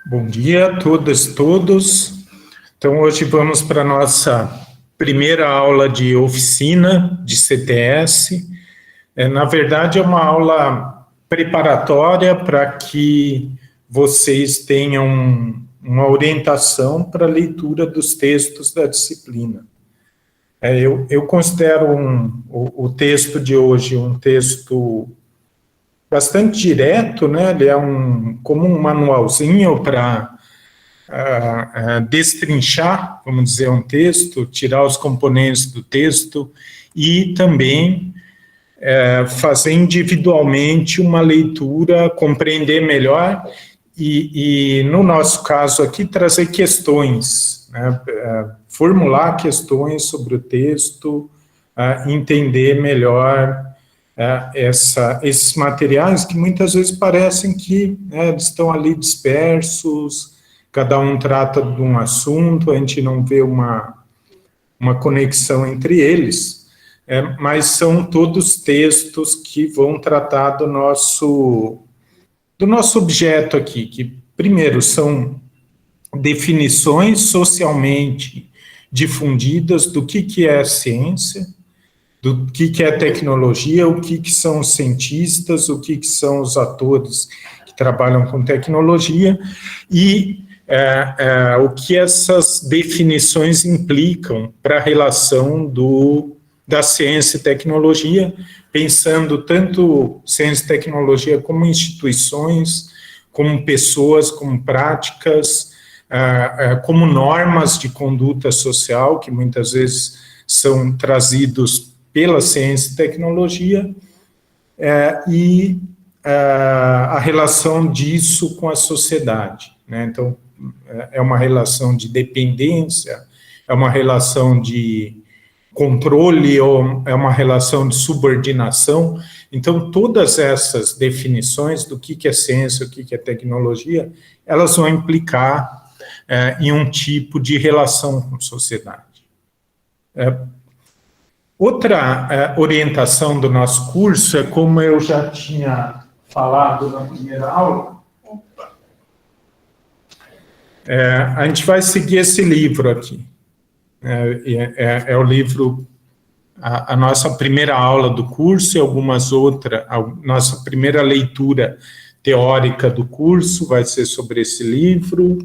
Bom dia a todas e todos. Então, hoje vamos para a nossa primeira aula de oficina de CTS. Na verdade, é uma aula preparatória para que vocês tenham uma orientação para a leitura dos textos da disciplina. Eu considero o texto de hoje um texto bastante direto, né? Ele é como um manualzinho para destrinchar, vamos dizer, um texto, tirar os componentes do texto e também fazer individualmente uma leitura, compreender melhor e no nosso caso aqui, trazer questões, né? Formular questões sobre o texto, entender melhor esses materiais que muitas vezes parecem que estão ali dispersos, cada um trata de um assunto, a gente não vê uma conexão entre eles, mas são todos textos que vão tratar do nosso objeto aqui, que primeiro são definições socialmente difundidas do que é ciência, do que é tecnologia, o que são os cientistas, o que são os atores que trabalham com tecnologia e o que essas definições implicam para a relação da ciência e tecnologia, pensando tanto ciência e tecnologia como instituições, como pessoas, como práticas, como normas de conduta social, que muitas vezes são trazidos pela ciência e tecnologia, e a relação disso com a sociedade, né? Então, é uma relação de dependência, é uma relação de controle, ou é uma relação de subordinação. Então, todas essas definições do que é ciência, o que é tecnologia, elas vão implicar em um tipo de relação com a sociedade. Outra orientação do nosso curso é, como eu já tinha falado na primeira aula, a gente vai seguir esse livro aqui. É o livro, a nossa primeira aula do curso e algumas outras, a nossa primeira leitura teórica do curso vai ser sobre esse livro.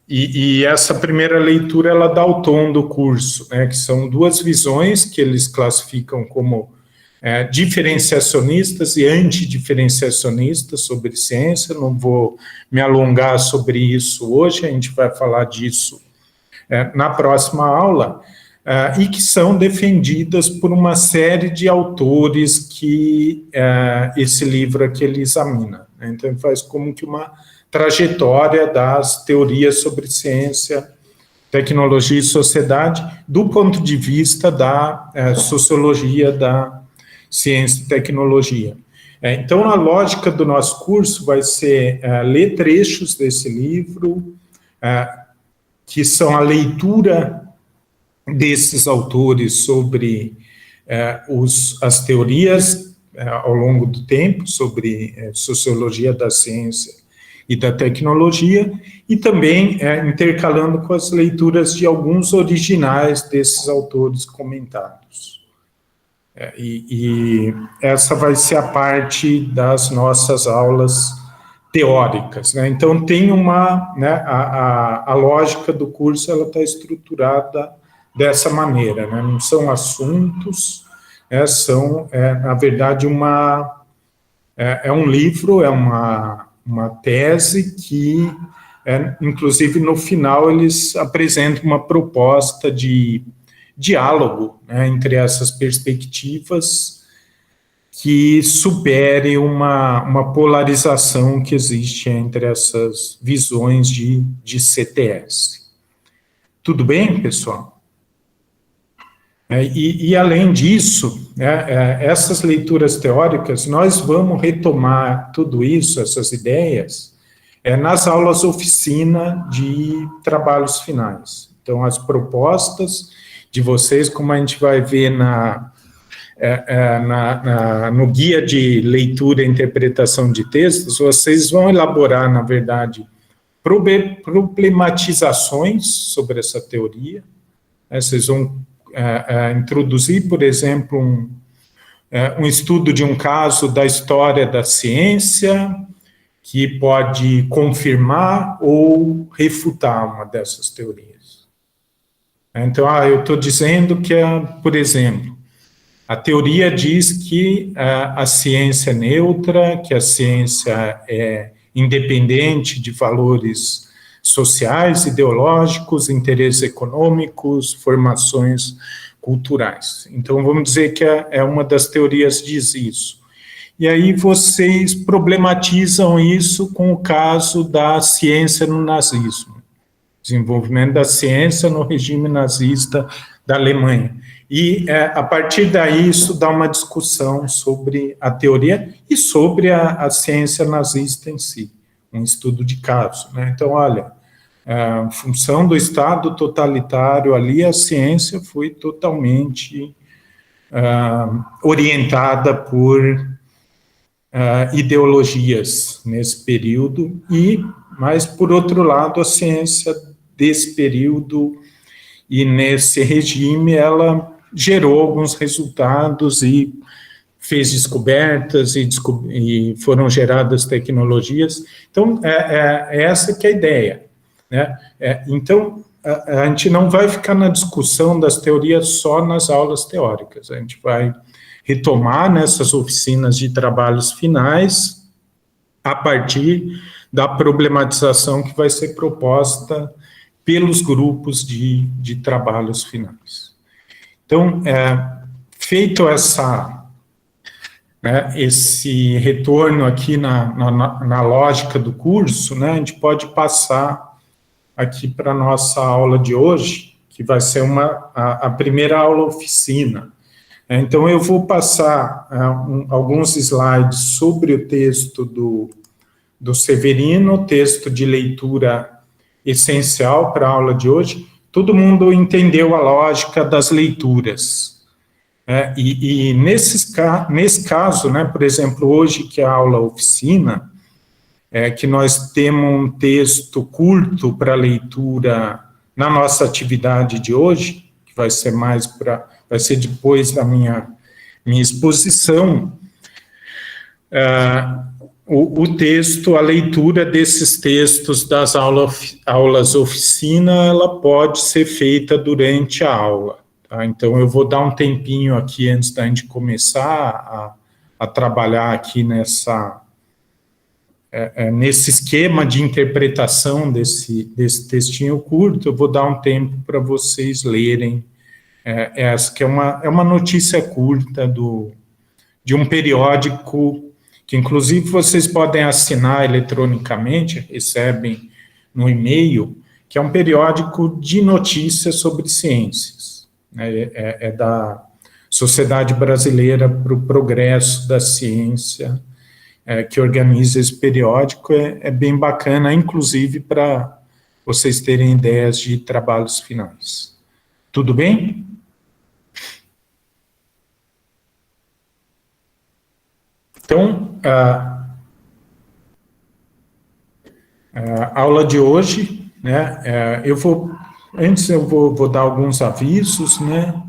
E essa primeira leitura, ela dá o tom do curso, né, que são duas visões que eles classificam como diferenciacionistas e antidiferenciacionistas sobre ciência. Não vou me alongar sobre isso hoje, a gente vai falar disso na próxima aula, e que são defendidas por uma série de autores que esse livro aqui ele examina, né? Então, ele faz como que uma trajetória das teorias sobre ciência, tecnologia e sociedade, do ponto de vista da sociologia da ciência e tecnologia. Então, a lógica do nosso curso vai ser ler trechos desse livro, que são a leitura desses autores sobre as teorias ao longo do tempo, sobre sociologia da ciência e da tecnologia, e também intercalando com as leituras de alguns originais desses autores comentados. E essa vai ser a parte das nossas aulas teóricas, né? Então, tem a lógica do curso, ela está estruturada dessa maneira, né? Não são assuntos, são, na verdade, um livro, uma tese que, inclusive, no final, eles apresentam uma proposta de diálogo, né, entre essas perspectivas que supere uma polarização que existe entre essas visões de CTS. Tudo bem, pessoal? E além disso, essas leituras teóricas, nós vamos retomar tudo isso, essas ideias, nas aulas oficina de trabalhos finais. Então, as propostas de vocês, como a gente vai ver no guia de leitura e interpretação de textos, vocês vão elaborar, na verdade, problematizações sobre essa teoria. Vocês vão introduzir, por exemplo, um estudo de um caso da história da ciência, que pode confirmar ou refutar uma dessas teorias. Então, eu estou dizendo que, por exemplo, a teoria diz que a ciência é neutra, que a ciência é independente de valores sociais, ideológicos, interesses econômicos, formações culturais. Então, vamos dizer que uma das teorias diz isso. E aí vocês problematizam isso com o caso da ciência no nazismo, desenvolvimento da ciência no regime nazista da Alemanha. E, a partir daí, isso dá uma discussão sobre a teoria e sobre a ciência nazista em si, um estudo de caso, né? Então, olha, a função do Estado totalitário ali, a ciência foi totalmente orientada por ideologias nesse período, mas, por outro lado, a ciência desse período e nesse regime, ela gerou alguns resultados e fez descobertas e foram geradas tecnologias. Então, essa que é a ideia, né? Então, a gente não vai ficar na discussão das teorias só nas aulas teóricas, a gente vai retomar nessas oficinas de trabalhos finais a partir da problematização que vai ser proposta pelos grupos de trabalhos finais. Então, feito esse retorno aqui na lógica do curso, né, a gente pode passar aqui para a nossa aula de hoje, que vai ser a primeira aula oficina. Então, eu vou passar alguns slides sobre o texto do Severino, texto de leitura essencial para a aula de hoje. Todo mundo entendeu a lógica das leituras. E nesse caso, né, por exemplo, hoje, que é a aula oficina, que nós temos um texto curto para leitura na nossa atividade de hoje, que vai ser vai ser depois da minha exposição, o texto, a leitura desses textos das aulas oficina, ela pode ser feita durante a aula, tá? Então, eu vou dar um tempinho aqui antes da gente começar a trabalhar aqui nesse esquema de interpretação desse textinho curto. Eu vou dar um tempo para vocês lerem essa, que é uma notícia curta de um periódico, que inclusive vocês podem assinar eletronicamente, recebem no e-mail, que é um periódico de notícias sobre ciências, né? É da Sociedade Brasileira para o Progresso da Ciência, que organiza esse periódico. É bem bacana, inclusive para vocês terem ideias de trabalhos finais. Tudo bem? Então, a aula de hoje, né, antes eu vou dar alguns avisos, né,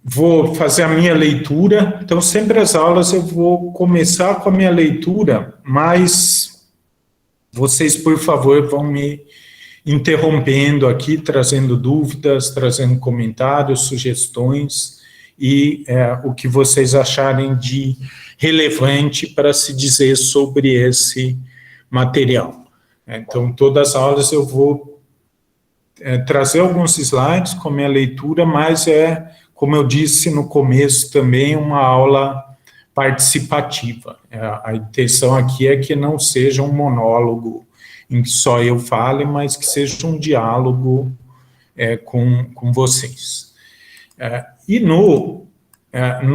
vou fazer a minha leitura. Então, sempre as aulas eu vou começar com a minha leitura, mas vocês, por favor, vão me interrompendo aqui, trazendo dúvidas, trazendo comentários, sugestões, e o que vocês acharem de relevante para se dizer sobre esse material. Então, todas as aulas eu vou trazer alguns slides com a minha leitura, mas como eu disse no começo também, uma aula participativa. A intenção aqui é que não seja um monólogo em que só eu fale, mas que seja um diálogo com vocês. E no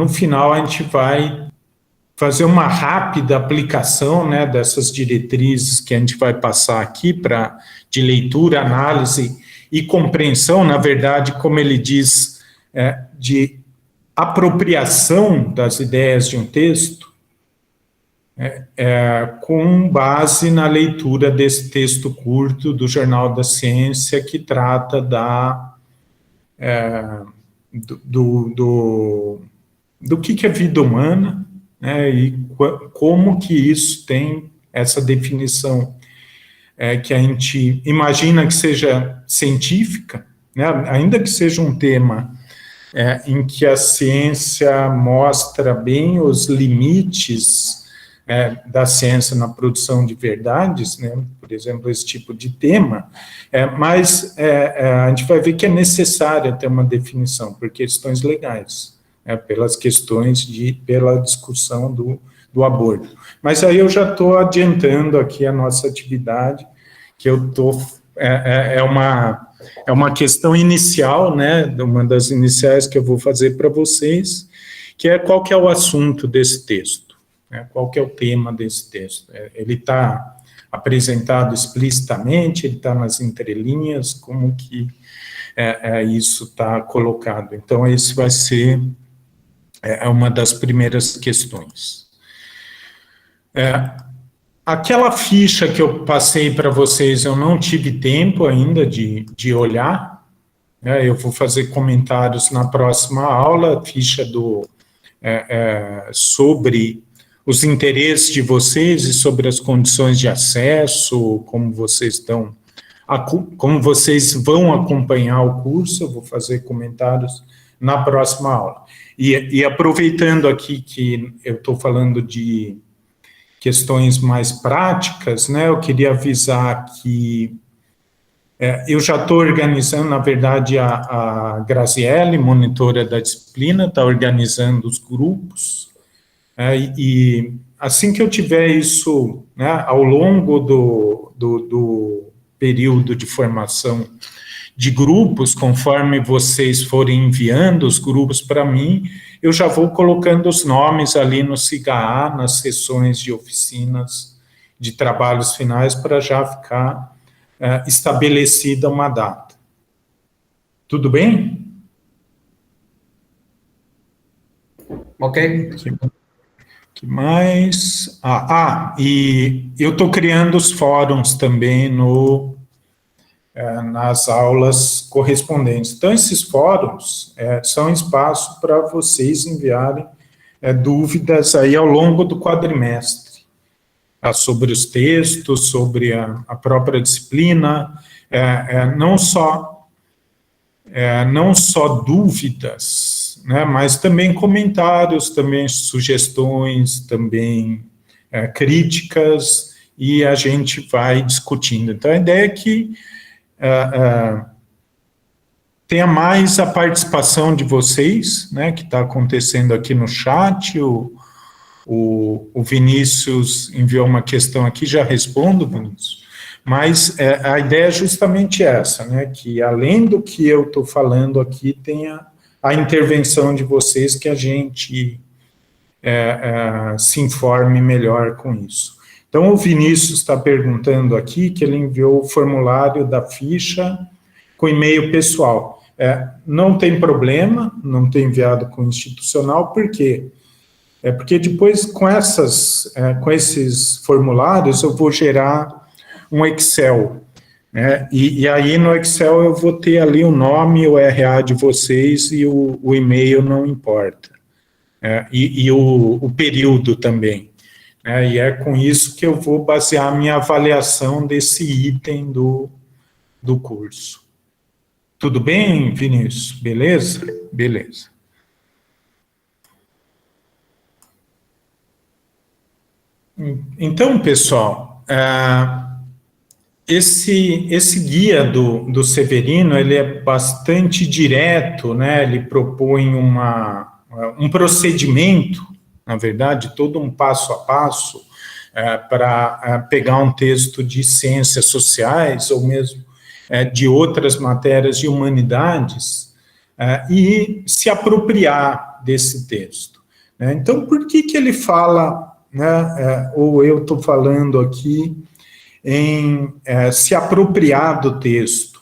final a gente vai fazer uma rápida aplicação, né, dessas diretrizes que a gente vai passar aqui de leitura, análise e compreensão, na verdade, como ele diz, de apropriação das ideias de um texto com base na leitura desse texto curto do Jornal da Ciência, que trata do que é vida humana, né, e como que isso tem essa definição que a gente imagina que seja científica, né, ainda que seja um tema em que a ciência mostra bem os limites da ciência na produção de verdades, né, por exemplo, esse tipo de tema, mas a gente vai ver que é necessário ter uma definição por questões legais, pelas questões pela discussão do aborto. Mas aí eu já estou adiantando aqui a nossa atividade, que eu estou... É uma questão inicial, né, uma das iniciais que eu vou fazer para vocês, que é qual que é o assunto desse texto, né, qual que é o tema desse texto. Ele está apresentado explicitamente, ele está nas entrelinhas, como que isso está colocado. Então, esse vai ser uma das primeiras questões. Aquela ficha que eu passei para vocês, eu não tive tempo ainda de olhar, né, eu vou fazer comentários na próxima aula, ficha sobre os interesses de vocês e sobre as condições de acesso, como vocês vão acompanhar o curso, eu vou fazer comentários na próxima aula. E aproveitando aqui que eu estou falando de questões mais práticas, né, eu queria avisar que eu já estou organizando, na verdade, a Graziele, monitora da disciplina, está organizando os grupos, e assim que eu tiver isso, né, ao longo do período de formação de grupos, conforme vocês forem enviando os grupos para mim, eu já vou colocando os nomes ali no SIGA, nas sessões de oficinas de trabalhos finais, para já ficar estabelecida uma data. Tudo bem? Ok. Que mais? E eu estou criando os fóruns também nas aulas correspondentes. Então, esses fóruns são espaço para vocês enviarem dúvidas aí ao longo do quadrimestre, sobre os textos, sobre a própria disciplina, não só dúvidas, né, mas também comentários, também sugestões, também críticas, e a gente vai discutindo. Então, a ideia é que tenha mais a participação de vocês, né, que está acontecendo aqui no chat. O Vinícius enviou uma questão aqui, já respondo, Vinícius, mas a ideia é justamente essa, né, que além do que eu estou falando aqui, tenha a intervenção de vocês, que a gente se informe melhor com isso. Então, o Vinícius está perguntando aqui que ele enviou o formulário da ficha com e-mail pessoal. Não tem problema, não ter enviado com institucional, por quê? Porque depois, com esses formulários, eu vou gerar um Excel, né? E aí, no Excel, eu vou ter ali o nome, o RA de vocês, e o e-mail não importa. E o período também. E é com isso que eu vou basear a minha avaliação desse item do curso. Tudo bem, Vinícius? Beleza? Beleza. Então, pessoal, esse guia do Severino, ele é bastante direto, né? Ele propõe um procedimento, na verdade, todo um passo a passo, para pegar um texto de ciências sociais, ou mesmo de outras matérias de humanidades, e se apropriar desse texto. Então, por que ele fala, né, ou eu estou falando aqui, em se apropriar do texto?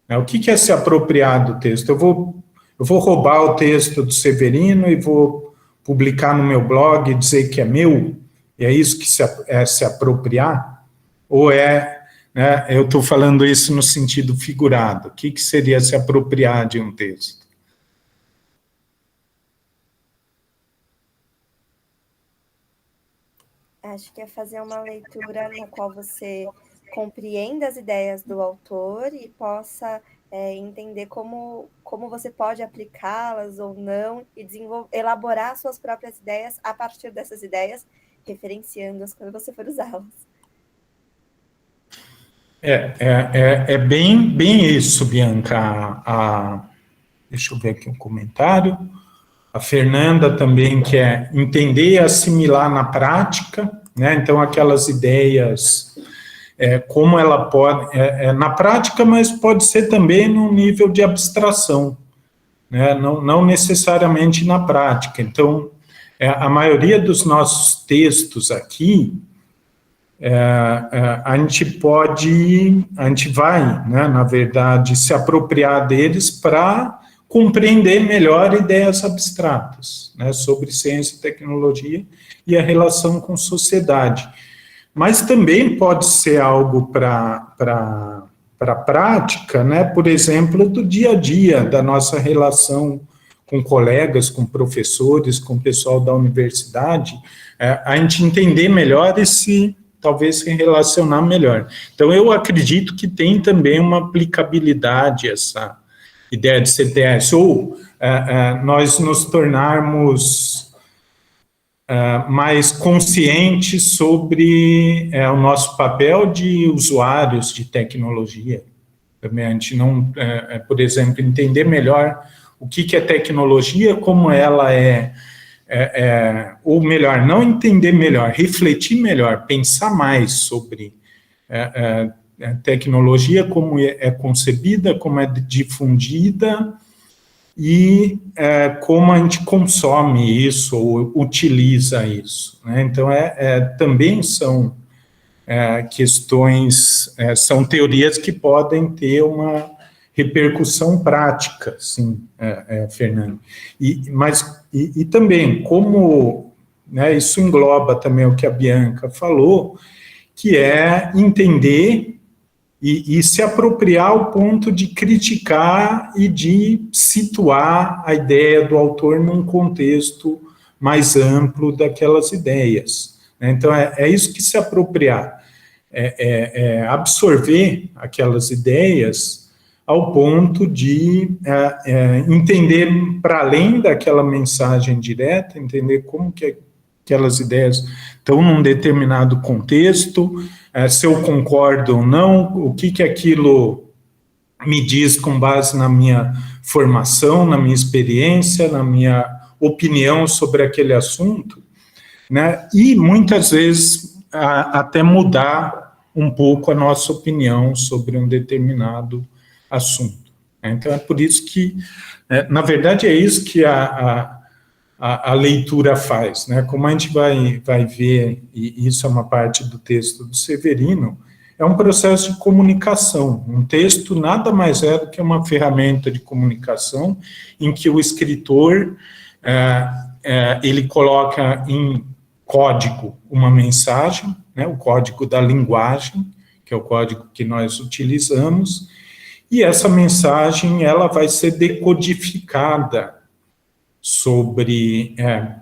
O que é se apropriar do texto? Eu Eu vou roubar o texto do Severino e vou publicar no meu blog e dizer que é meu? E é isso que se apropriar? Ou né, eu estou falando isso no sentido figurado? O que seria se apropriar de um texto? Acho que é fazer uma leitura na qual você compreenda as ideias do autor e possa entender como você pode aplicá-las ou não e elaborar suas próprias ideias a partir dessas ideias, referenciando-as quando você for usá-las. É bem isso, Bianca. Deixa eu ver aqui um comentário. A Fernanda também quer entender e assimilar na prática, né? Então, aquelas ideias, como ela pode... na prática, mas pode ser também no nível de abstração, né? Não necessariamente na prática. Então, a maioria dos nossos textos aqui, a gente vai, né, na verdade, se apropriar deles para compreender melhor ideias abstratas, né, sobre ciência e tecnologia e a relação com sociedade. Mas também pode ser algo para a prática, né, por exemplo, do dia a dia, da nossa relação com colegas, com professores, com o pessoal da universidade, a gente entender melhor e talvez se relacionar melhor. Então, eu acredito que tem também uma aplicabilidade essa ideia de CTS, ou nós nos tornarmos mais conscientes sobre o nosso papel de usuários de tecnologia. Também a gente não, por exemplo, entender melhor o que é tecnologia, como ela ou melhor, não entender melhor, refletir melhor, pensar mais sobre tecnologia, como é concebida, como é difundida e como a gente consome isso ou utiliza isso, né? Então, também são questões, são teorias que podem ter uma repercussão prática, sim, Fernando. E também, como, né, isso engloba também o que a Bianca falou, que é entender e se apropriar ao ponto de criticar e de situar a ideia do autor num contexto mais amplo daquelas ideias, né? Então, é isso que se apropriar, absorver aquelas ideias ao ponto de entender, para além daquela mensagem direta, entender como que aquelas ideias estão num determinado contexto, se eu concordo ou não, o que aquilo me diz com base na minha formação, na minha experiência, na minha opinião sobre aquele assunto, né? E muitas vezes até mudar um pouco a nossa opinião sobre um determinado assunto. Então, é por isso que, na verdade, é isso que a leitura faz, né? Como a gente vai ver, e isso é uma parte do texto do Severino, é um processo de comunicação. Um texto nada mais é do que uma ferramenta de comunicação em que o escritor, ele coloca em código uma mensagem, né? O código da linguagem, que é o código que nós utilizamos, e essa mensagem ela vai ser decodificada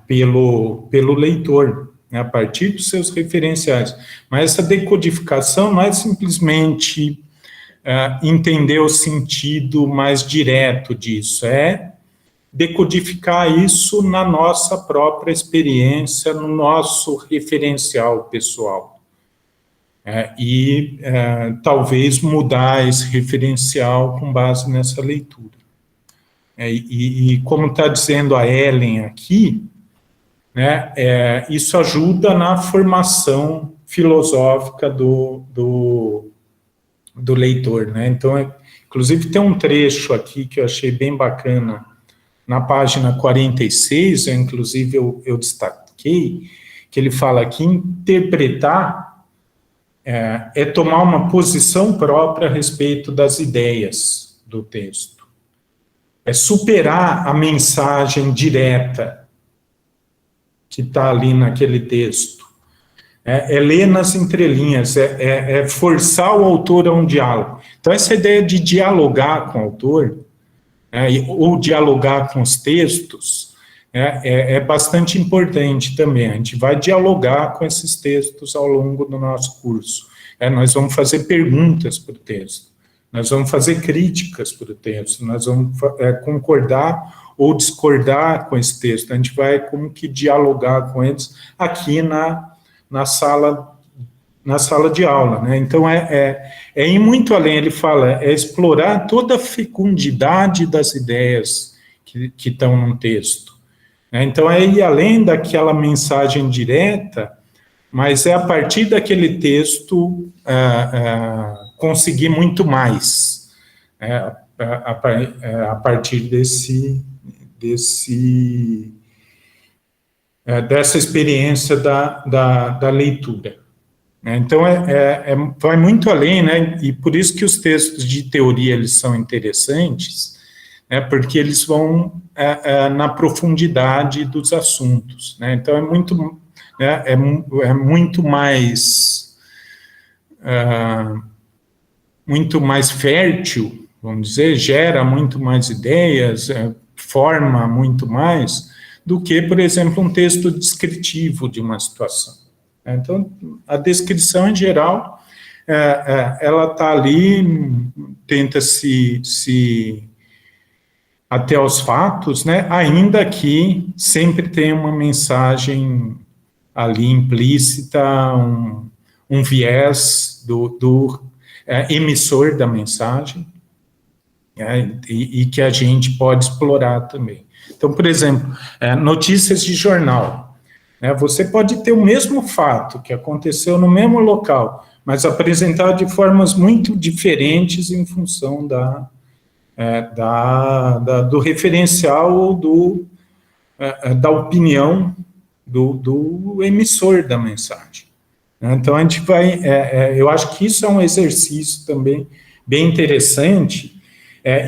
pelo leitor, né, a partir dos seus referenciais. Mas essa decodificação não é simplesmente entender o sentido mais direto disso, é decodificar isso na nossa própria experiência, no nosso referencial pessoal. Talvez mudar esse referencial com base nessa leitura. E como está dizendo a Ellen aqui, né, isso ajuda na formação filosófica do leitor, né? Então, inclusive tem um trecho aqui que eu achei bem bacana, na página 46, inclusive eu destaquei, que ele fala que interpretar é tomar uma posição própria a respeito das ideias do texto. é superar a mensagem direta que está ali naquele texto. É ler nas entrelinhas, é forçar o autor a um diálogo. Então, essa ideia de dialogar com o autor, ou dialogar com os textos, é bastante importante também. A gente vai dialogar com esses textos ao longo do nosso curso. Nós vamos fazer perguntas para o texto, nós vamos fazer críticas para o texto, nós vamos concordar ou discordar com esse texto. A gente vai como que dialogar com eles aqui na sala de aula, né? Então, ir muito além, ele fala, explorar toda a fecundidade das ideias que estão no texto. Então, é ir além daquela mensagem direta, mas é a partir daquele texto conseguir muito mais, a partir dessa experiência da leitura. Então, vai muito além, né? E por isso que os textos de teoria eles são interessantes, porque eles vão na profundidade dos assuntos, né? Então, é muito mais fértil, vamos dizer, gera muito mais ideias, forma muito mais do que, por exemplo, um texto descritivo de uma situação. Então, a descrição, em geral, ela está ali, tenta se até aos fatos, né, ainda que sempre tem uma mensagem ali implícita, um viés do emissor da mensagem, e que a gente pode explorar também. Então, por exemplo, notícias de jornal. Você pode ter o mesmo fato que aconteceu no mesmo local, mas apresentado de formas muito diferentes em função do referencial ou da opinião do emissor da mensagem. Então, a gente vai... eu acho que isso é um exercício também bem interessante,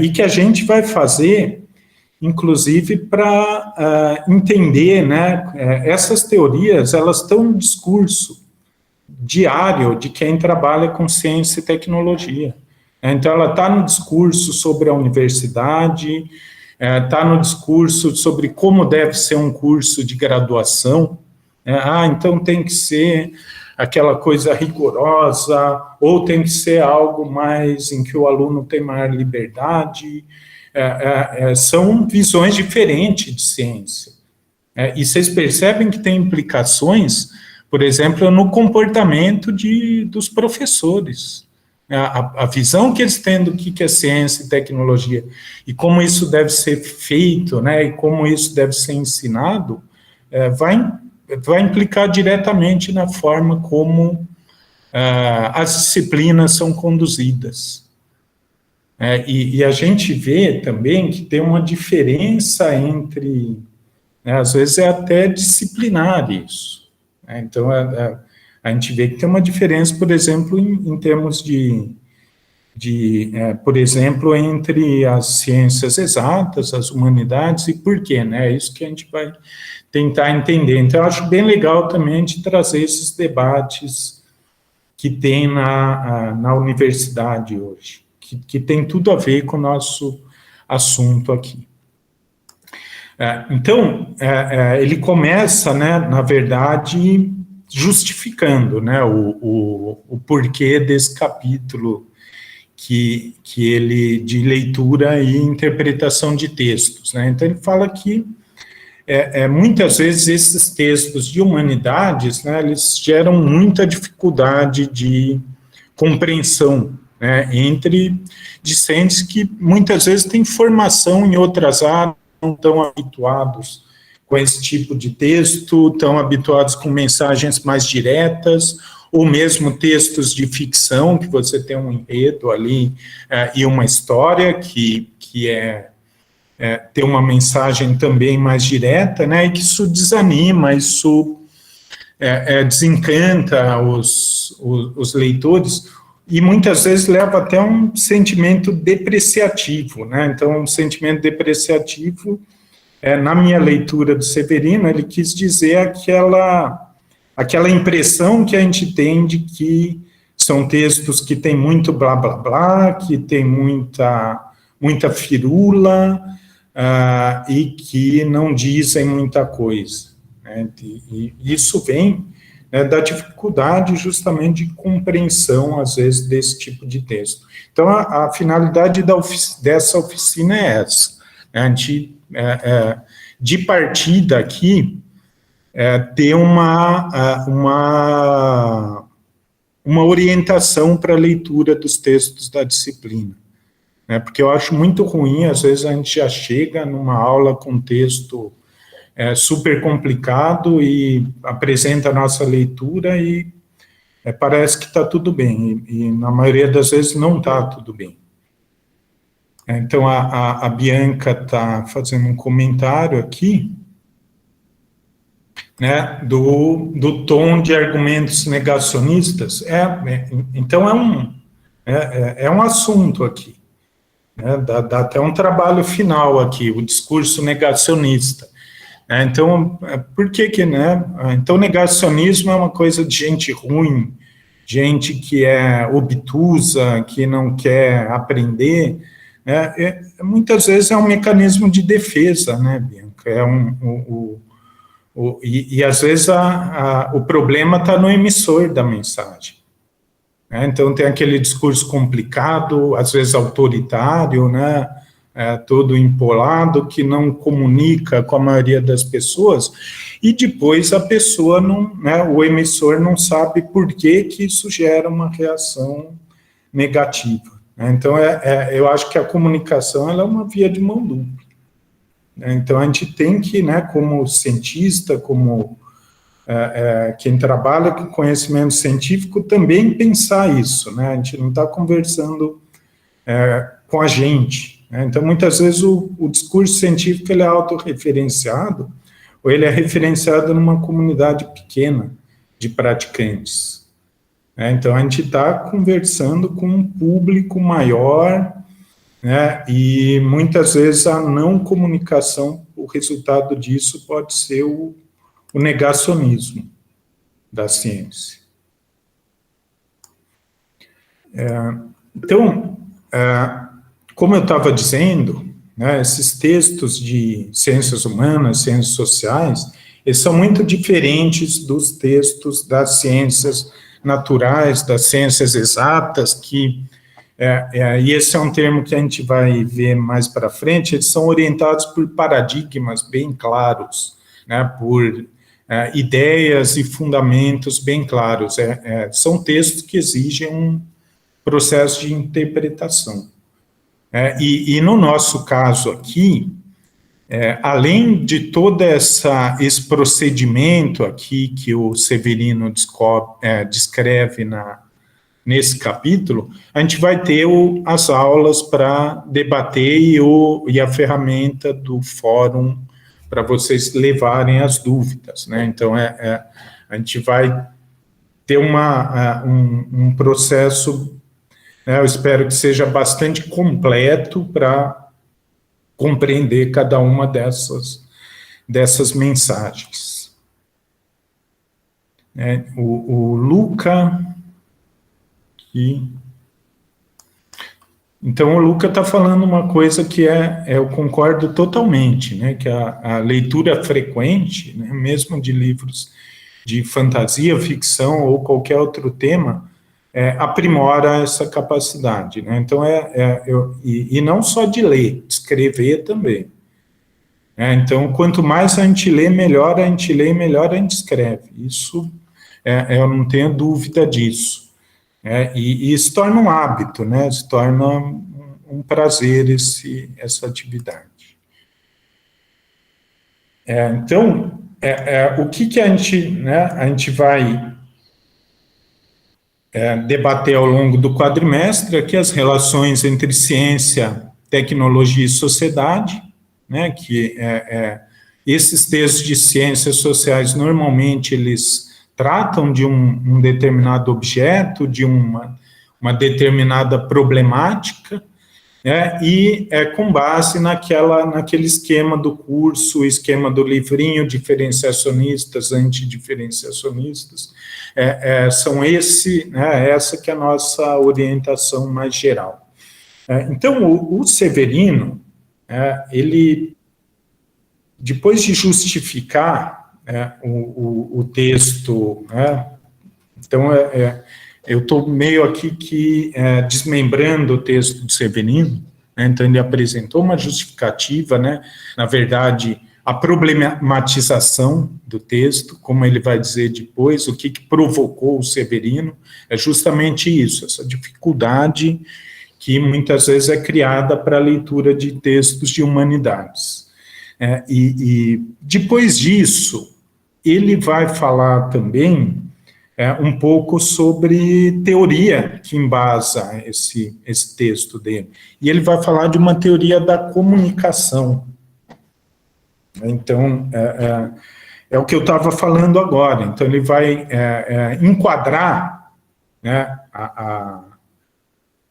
e que a gente vai fazer, inclusive, para entender, né, essas teorias, elas estão no discurso diário de quem trabalha com ciência e tecnologia. Então, ela está no discurso sobre a universidade, está no discurso sobre como deve ser um curso de graduação. Então tem que ser aquela coisa rigorosa, ou tem que ser algo mais em que o aluno tem maior liberdade. São visões diferentes de ciência. E vocês percebem que tem implicações, por exemplo, no comportamento dos professores. A visão que eles têm do que é ciência e tecnologia, e como isso deve ser feito, né, e como isso deve ser ensinado, vai implicar diretamente na forma como as disciplinas são conduzidas. E a gente vê também que tem uma diferença entre, né, às vezes é até disciplinar isso. Então, a gente vê que tem uma diferença, por exemplo, em termos por exemplo, entre as ciências exatas, as humanidades, e por quê, né? É isso que a gente vai tentar entender. Então, eu acho bem legal também de trazer esses debates que tem na universidade hoje, que tem tudo a ver com o nosso assunto aqui. Então, ele começa, né, na verdade, justificando, né, o porquê desse capítulo que ele, de leitura e interpretação de textos, né? Então, ele fala que muitas vezes esses textos de humanidades, né, eles geram muita dificuldade de compreensão, né, entre discentes que muitas vezes têm formação em outras áreas, não estão habituados com esse tipo de texto, estão habituados com mensagens mais diretas, ou mesmo textos de ficção, que você tem um enredo ali e uma história que tem uma mensagem também mais direta, né, e que isso desanima, isso desencanta os leitores, e muitas vezes leva até um sentimento depreciativo, né? Então, um sentimento depreciativo, na minha leitura do Severino, ele quis dizer aquela impressão que a gente tem de que são textos que têm muito blá, blá, blá, que tem muita firula, e que não dizem muita coisa, né? E isso vem, né, da dificuldade justamente de compreensão, às vezes, desse tipo de texto. Então, a finalidade dessa oficina é essa, né? A gente, de partida aqui, ter uma orientação para a leitura dos textos da disciplina, né? Porque eu acho muito ruim, às vezes, a gente já chega numa aula com texto super complicado e apresenta a nossa leitura e parece que está tudo bem, e na maioria das vezes não está tudo bem. Então, a Bianca está fazendo um comentário aqui, né, do tom de argumentos negacionistas. Então, é um assunto aqui, né, dá até um trabalho final aqui, o discurso negacionista. Então, por que, né? Então, negacionismo é uma coisa de gente ruim, gente que é obtusa, que não quer aprender, né? Muitas vezes é um mecanismo de defesa, né, Bianca? E às vezes o problema está no emissor da mensagem, né? Então, tem aquele discurso complicado, às vezes autoritário, né? Todo empolado, que não comunica com a maioria das pessoas, e depois a pessoa não, né, o emissor não sabe por que isso gera uma reação negativa, né? Então, eu acho que a comunicação ela é uma via de mão dupla, né? Então, a gente tem que, né, como cientista, como quem trabalha com conhecimento científico, também pensar isso, né? A gente não está conversando com a gente. Então, muitas vezes, o discurso científico ele é autorreferenciado, ou ele é referenciado numa comunidade pequena de praticantes. Então, a gente está conversando com um público maior, né, e muitas vezes a não comunicação, o resultado disso pode ser o negacionismo da ciência. Então, como eu estava dizendo, né, esses textos de ciências humanas, ciências sociais, eles são muito diferentes dos textos das ciências naturais, das ciências exatas, e esse é um termo que a gente vai ver mais para frente, eles são orientados por paradigmas bem claros, né, por ideias e fundamentos bem claros. São textos que exigem um processo de interpretação. E no nosso caso aqui, além de todo esse procedimento aqui que o Severino descreve nesse capítulo, a gente vai ter as aulas para debater e a ferramenta do fórum para vocês levarem as dúvidas, né? Então, a gente vai ter um processo, eu espero que seja bastante completo para compreender cada uma dessas mensagens. O Luca, então o Luca está falando uma coisa que eu concordo totalmente, né, que a leitura frequente, né, mesmo de livros de fantasia, ficção ou qualquer outro tema, aprimora essa capacidade, né? Então, e não só de ler, de escrever também. Então, quanto mais a gente lê, melhor a gente lê, melhor a gente escreve. Isso, eu não tenho dúvida disso. E se torna um hábito, né? Se torna um prazer essa atividade. Então, o que a gente vai debater ao longo do quadrimestre aqui as relações entre ciência, tecnologia e sociedade, né, que esses textos de ciências sociais, normalmente, eles tratam de um determinado objeto, de uma uma determinada problemática, né, e com base naquele esquema do curso, o esquema do livrinho, diferenciacionistas, antidiferenciacionistas, essa que é a nossa orientação mais geral. Então, o Severino, ele, depois de justificar o texto, então, eu estou meio aqui desmembrando o texto do Severino, né, então ele apresentou uma justificativa, né, na verdade, a problematização do texto, como ele vai dizer depois, o que provocou o Severino, é justamente isso, essa dificuldade que muitas vezes é criada para a leitura de textos de humanidades. E depois disso, ele vai falar também um pouco sobre teoria que embasa esse texto dele. E ele vai falar de uma teoria da comunicação. Então, é o que eu estava falando agora. Então, ele vai enquadrar, né,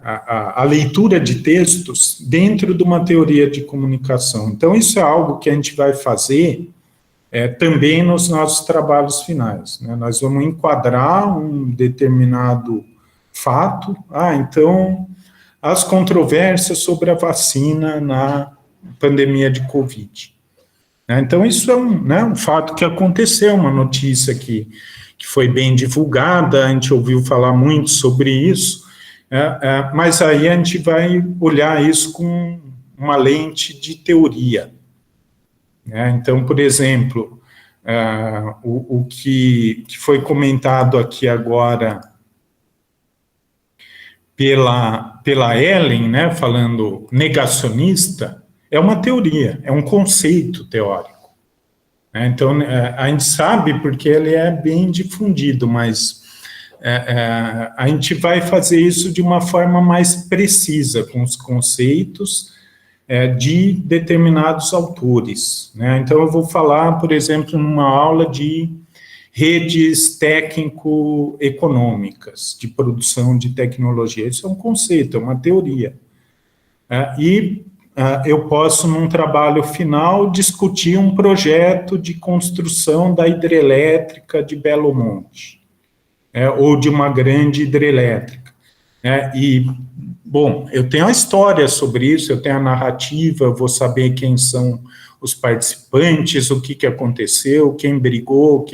a leitura de textos dentro de uma teoria de comunicação. Então, isso é algo que a gente vai fazer também nos nossos trabalhos finais, né? Nós vamos enquadrar um determinado fato, então, as controvérsias sobre a vacina na pandemia de Covid. Então, isso é um fato que aconteceu, uma notícia que foi bem divulgada, a gente ouviu falar muito sobre isso, mas aí a gente vai olhar isso com uma lente de teoria. Então, por exemplo, o que foi comentado aqui agora pela Ellen, né, falando negacionista, é uma teoria, é um conceito teórico. Então, a gente sabe porque ele é bem difundido, mas a gente vai fazer isso de uma forma mais precisa, com os conceitos de determinados autores, né? Então, eu vou falar, por exemplo, numa aula de redes técnico-econômicas, de produção de tecnologia. Isso é um conceito, é uma teoria. E eu posso, num trabalho final, discutir um projeto de construção da hidrelétrica de Belo Monte, ou de uma grande hidrelétrica. E, bom, eu tenho a história sobre isso, eu tenho a narrativa, eu vou saber quem são os participantes, o que aconteceu, quem brigou,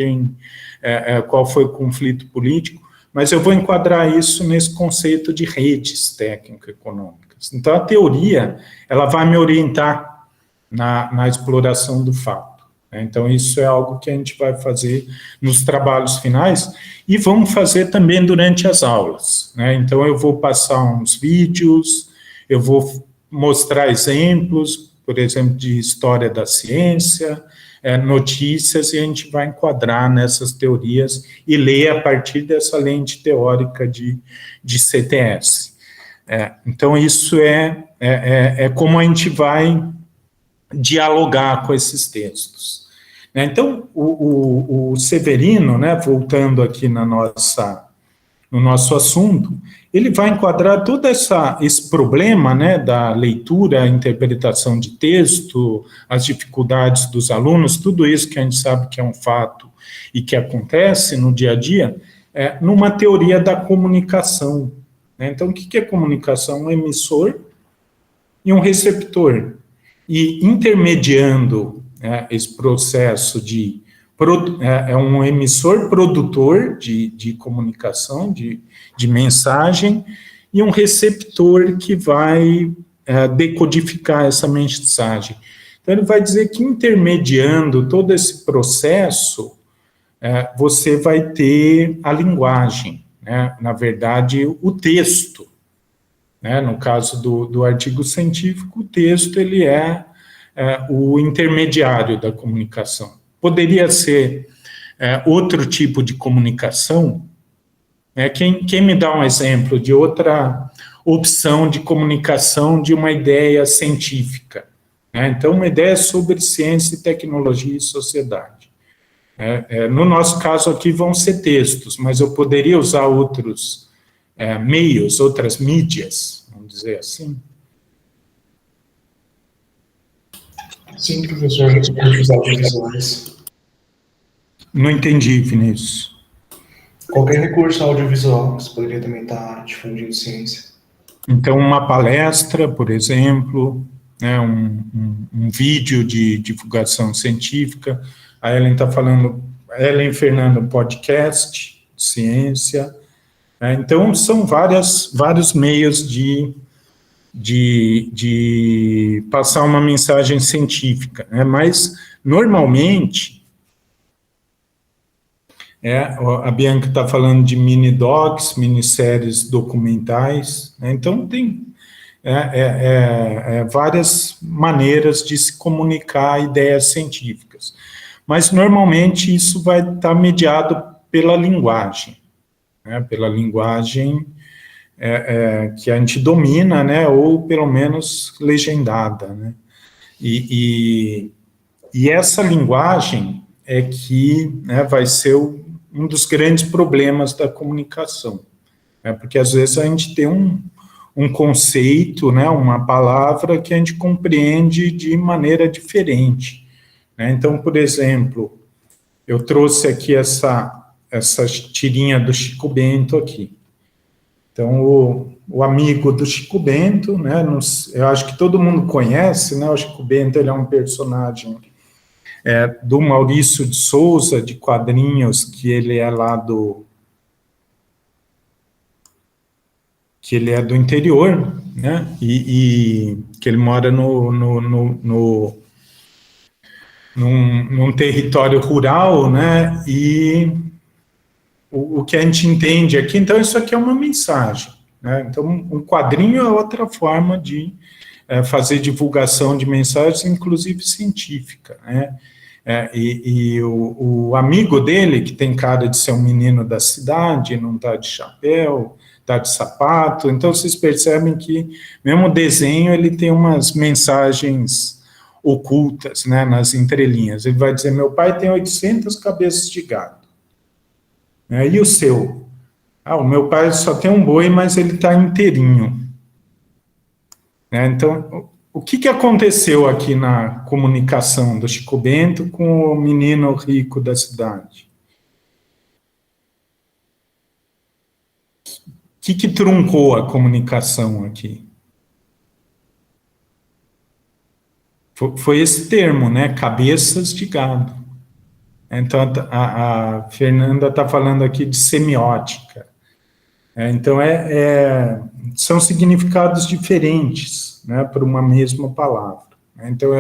qual foi o conflito político, mas eu vou enquadrar isso nesse conceito de redes técnico-econômicas. Então, a teoria, ela vai me orientar na exploração do fato. Então, isso é algo que a gente vai fazer nos trabalhos finais e vamos fazer também durante as aulas. Então, eu vou passar uns vídeos, eu vou mostrar exemplos, por exemplo, de história da ciência, notícias, e a gente vai enquadrar nessas teorias e ler a partir dessa lente teórica de CTS. Então, isso é como a gente vai dialogar com esses textos. Então, o Severino, né, voltando aqui no nosso assunto, ele vai enquadrar todo esse problema, né, da leitura, interpretação de texto, as dificuldades dos alunos, tudo isso que a gente sabe que é um fato e que acontece no dia a dia, numa teoria da comunicação. Então, o que é comunicação? Um emissor e um receptor. E intermediando esse processo um emissor produtor de comunicação, de mensagem, e um receptor que vai decodificar essa mensagem. Então, ele vai dizer que intermediando todo esse processo, você vai ter a linguagem, né? Na verdade, o texto. No caso do artigo científico, o texto ele é o intermediário da comunicação. Poderia ser outro tipo de comunicação. Quem me dá um exemplo de outra opção de comunicação de uma ideia científica? Então, uma ideia sobre ciência, tecnologia e sociedade. No nosso caso aqui vão ser textos, mas eu poderia usar outros meios, outras mídias, vamos dizer assim? Sim, professor, recursos audiovisuais. Não entendi, Vinícius. Qualquer recurso audiovisual, você poderia também estar difundindo ciência. Então, uma palestra, por exemplo, né, um vídeo de divulgação científica. A Ellen está falando, Ellen Fernando, podcast, ciência. Então, são vários meios de passar uma mensagem científica, né? Mas, normalmente, a Bianca está falando de mini-docs, minisséries documentais, né? Então tem várias maneiras de se comunicar ideias científicas, mas normalmente isso vai estar mediado pela linguagem, né? Pela linguagem que a gente domina, né? Ou pelo menos legendada, né? E essa linguagem é que, né, vai ser um dos grandes problemas da comunicação, né, porque às vezes a gente tem um conceito, né, uma palavra que a gente compreende de maneira diferente, né. Então, por exemplo, eu trouxe aqui essa tirinha do Chico Bento aqui. Então, o amigo do Chico Bento, né, eu acho que todo mundo conhece, né, o Chico Bento, ele é um personagem do Maurício de Souza, de quadrinhos, que ele é lá que ele é do interior, né, e que ele mora num território rural, né, e o que a gente entende aqui, então isso aqui é uma mensagem, né, então um quadrinho é outra forma de fazer divulgação de mensagens, inclusive científica, né. O amigo dele, que tem cara de ser um menino da cidade, não está de chapéu, está de sapato, então vocês percebem que mesmo o desenho ele tem umas mensagens ocultas, né, nas entrelinhas. Ele vai dizer, meu pai tem 800 cabeças de gado. E o seu? O meu pai só tem um boi, mas ele está inteirinho. Então, o que aconteceu aqui na comunicação do Chico Bento com o menino rico da cidade? O que truncou a comunicação aqui? Foi esse termo, né? Cabeças de gado. Então, a Fernanda está falando aqui de semiótica. Então, são significados diferentes, né, para uma mesma palavra. Então,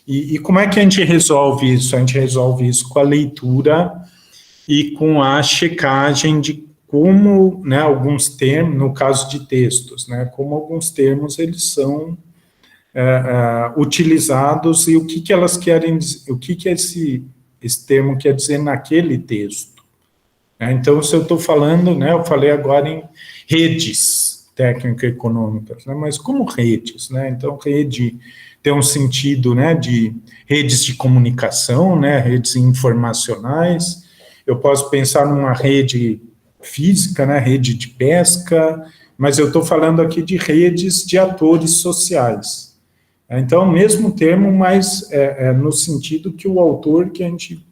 e como é que a gente resolve isso? A gente resolve isso com a leitura e com a checagem de como, né, alguns termos, no caso de textos, né, como alguns termos eles são utilizados e o que elas querem dizer, o que esse termo quer dizer naquele texto. Então, se eu estou falando, né, eu falei agora em redes técnico-econômicas, né, mas como redes, né, então rede tem um sentido, né, de redes de comunicação, né, redes informacionais, eu posso pensar numa rede física, né, rede de pesca, mas eu estou falando aqui de redes de atores sociais. Então, o mesmo termo, mas no sentido que o autor que a gente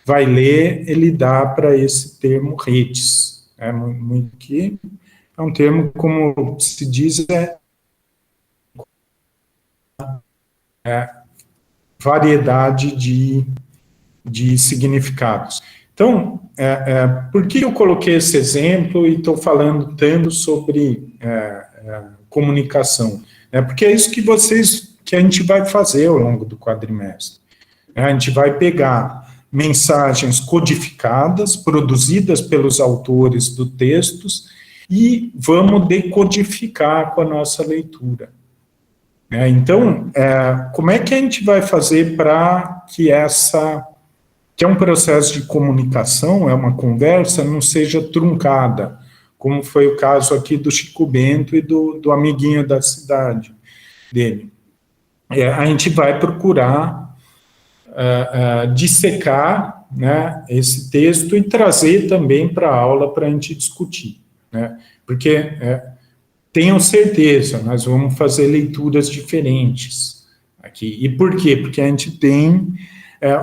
vai ler, ele dá para esse termo redes. Que é um termo, como se diz, variedade de significados. Então, por que eu coloquei esse exemplo e estou falando tanto sobre comunicação? Porque é isso que a gente vai fazer ao longo do quadrimestre. A gente vai pegar mensagens codificadas, produzidas pelos autores do textos, e vamos decodificar com a nossa leitura. Então, como é que a gente vai fazer para que que é um processo de comunicação, é uma conversa, não seja truncada, como foi o caso aqui do Chico Bento e do amiguinho da cidade dele. A gente vai procurar dissecar, né, esse texto e trazer também para a aula para a gente discutir. né? Porque tenham certeza, nós vamos fazer leituras diferentes aqui. E por quê? Porque a gente tem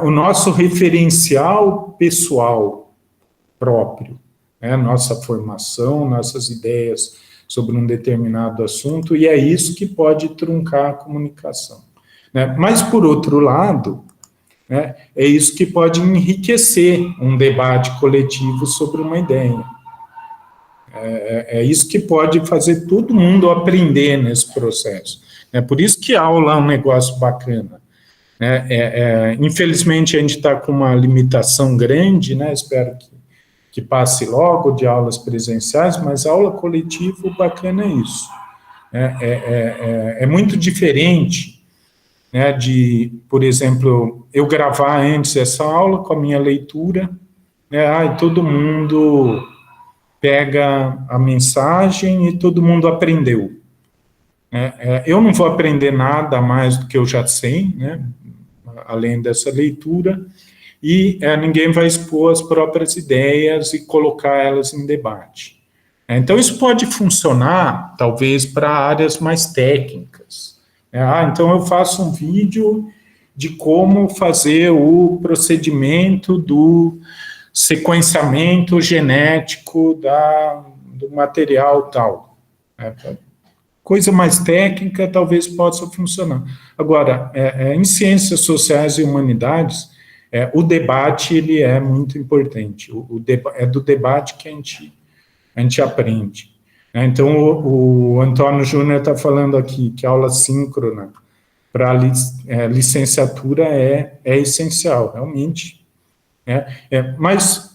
o nosso referencial pessoal próprio, né? Nossa formação, nossas ideias sobre um determinado assunto, e é isso que pode truncar a comunicação, né? Mas, por outro lado, né, é isso que pode enriquecer um debate coletivo sobre uma ideia. É isso que pode fazer todo mundo aprender nesse processo. É por isso que a aula é um negócio bacana. Infelizmente, a gente está com uma limitação grande, né? Espero que passe logo de aulas presenciais, mas aula coletiva, o bacana é isso. É muito diferente, né, de, por exemplo, eu gravar antes essa aula com a minha leitura, né, e todo mundo pega a mensagem e todo mundo aprendeu. Eu não vou aprender nada mais do que eu já sei, né, além dessa leitura, e ninguém vai expor as próprias ideias e colocar elas em debate. Então, isso pode funcionar, talvez, para áreas mais técnicas. Então eu faço um vídeo de como fazer o procedimento do sequenciamento genético do material tal. Coisa mais técnica talvez possa funcionar. Agora, em ciências sociais e humanidades, o debate ele é muito importante. É do debate que a gente aprende. Então, o Antônio Júnior está falando aqui que a aula síncrona para licenciatura é essencial, realmente. Mas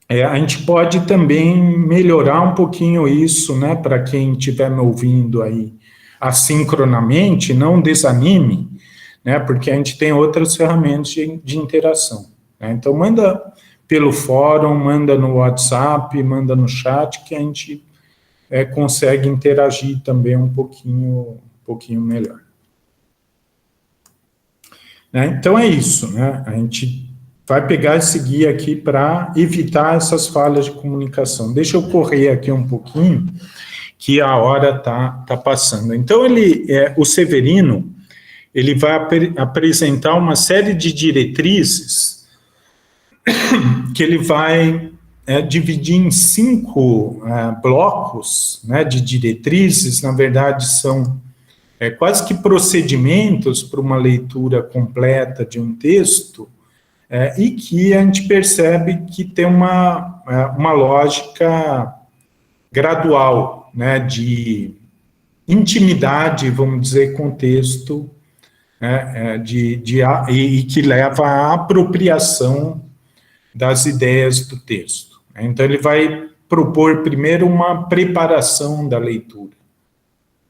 a gente pode também melhorar um pouquinho isso, né, para quem estiver me ouvindo aí assincronamente, não desanime, né, porque a gente tem outras ferramentas de interação. Então, manda pelo fórum, manda no WhatsApp, manda no chat, que a gente consegue interagir também um pouquinho melhor. Então, é isso, né? A gente vai pegar esse guia aqui para evitar essas falhas de comunicação. Deixa eu correr aqui um pouquinho, que a hora tá passando. Então, o Severino, ele vai apresentar uma série de diretrizes que ele vai dividir em 5 blocos, né, de diretrizes. Na verdade, são quase que procedimentos para uma leitura completa de um texto, e que a gente percebe que tem uma lógica gradual, né, de intimidade, vamos dizer, com o texto, e que leva à apropriação das ideias do texto. Então, ele vai propor primeiro uma preparação da leitura.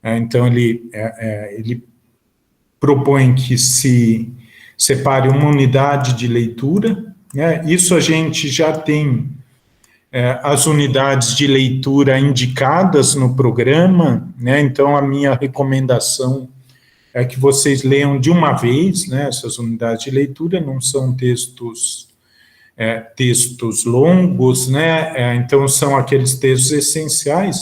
Então, ele propõe que se separe uma unidade de leitura, né? Isso a gente já tem as unidades de leitura indicadas no programa, né? Então, a minha recomendação é que vocês leiam de uma vez, né? Essas unidades de leitura não são textos longos, né? Então, são aqueles textos essenciais,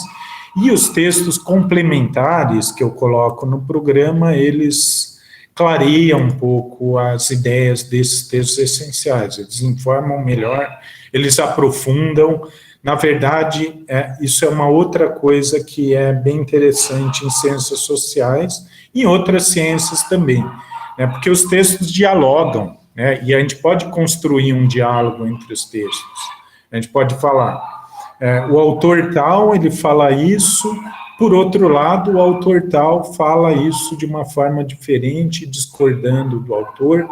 e os textos complementares que eu coloco no programa, eles clareiam um pouco as ideias desses textos essenciais, eles informam melhor, eles aprofundam. Na verdade, isso é uma outra coisa que é bem interessante em ciências sociais e em outras ciências também, né? Porque os textos dialogam, né? E a gente pode construir um diálogo entre os textos. A gente pode falar, o autor tal, ele fala isso, por outro lado, o autor tal fala isso de uma forma diferente, discordando do autor,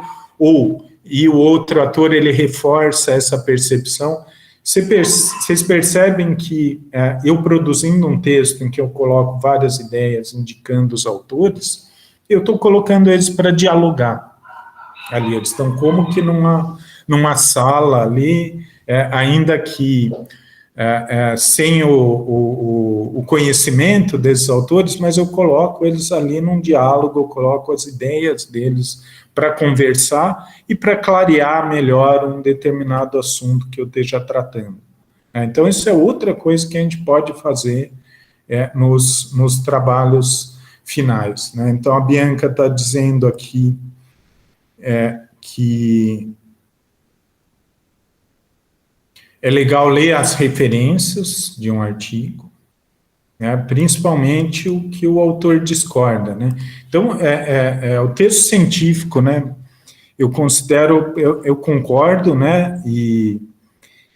e o outro autor, ele reforça essa percepção. Vocês percebem que eu produzindo um texto em que eu coloco várias ideias indicando os autores, eu estou colocando eles para dialogar ali, eles estão como que numa sala ali, ainda que sem o conhecimento desses autores, mas eu coloco eles ali num diálogo, eu coloco as ideias deles para conversar e para clarear melhor um determinado assunto que eu esteja tratando. Então, isso é outra coisa que a gente pode fazer nos trabalhos finais, né? Então, a Bianca está dizendo aqui que é legal ler as referências de um artigo, né, principalmente o que o autor discorda, né? Então, o texto científico, né, eu considero, eu concordo, né, e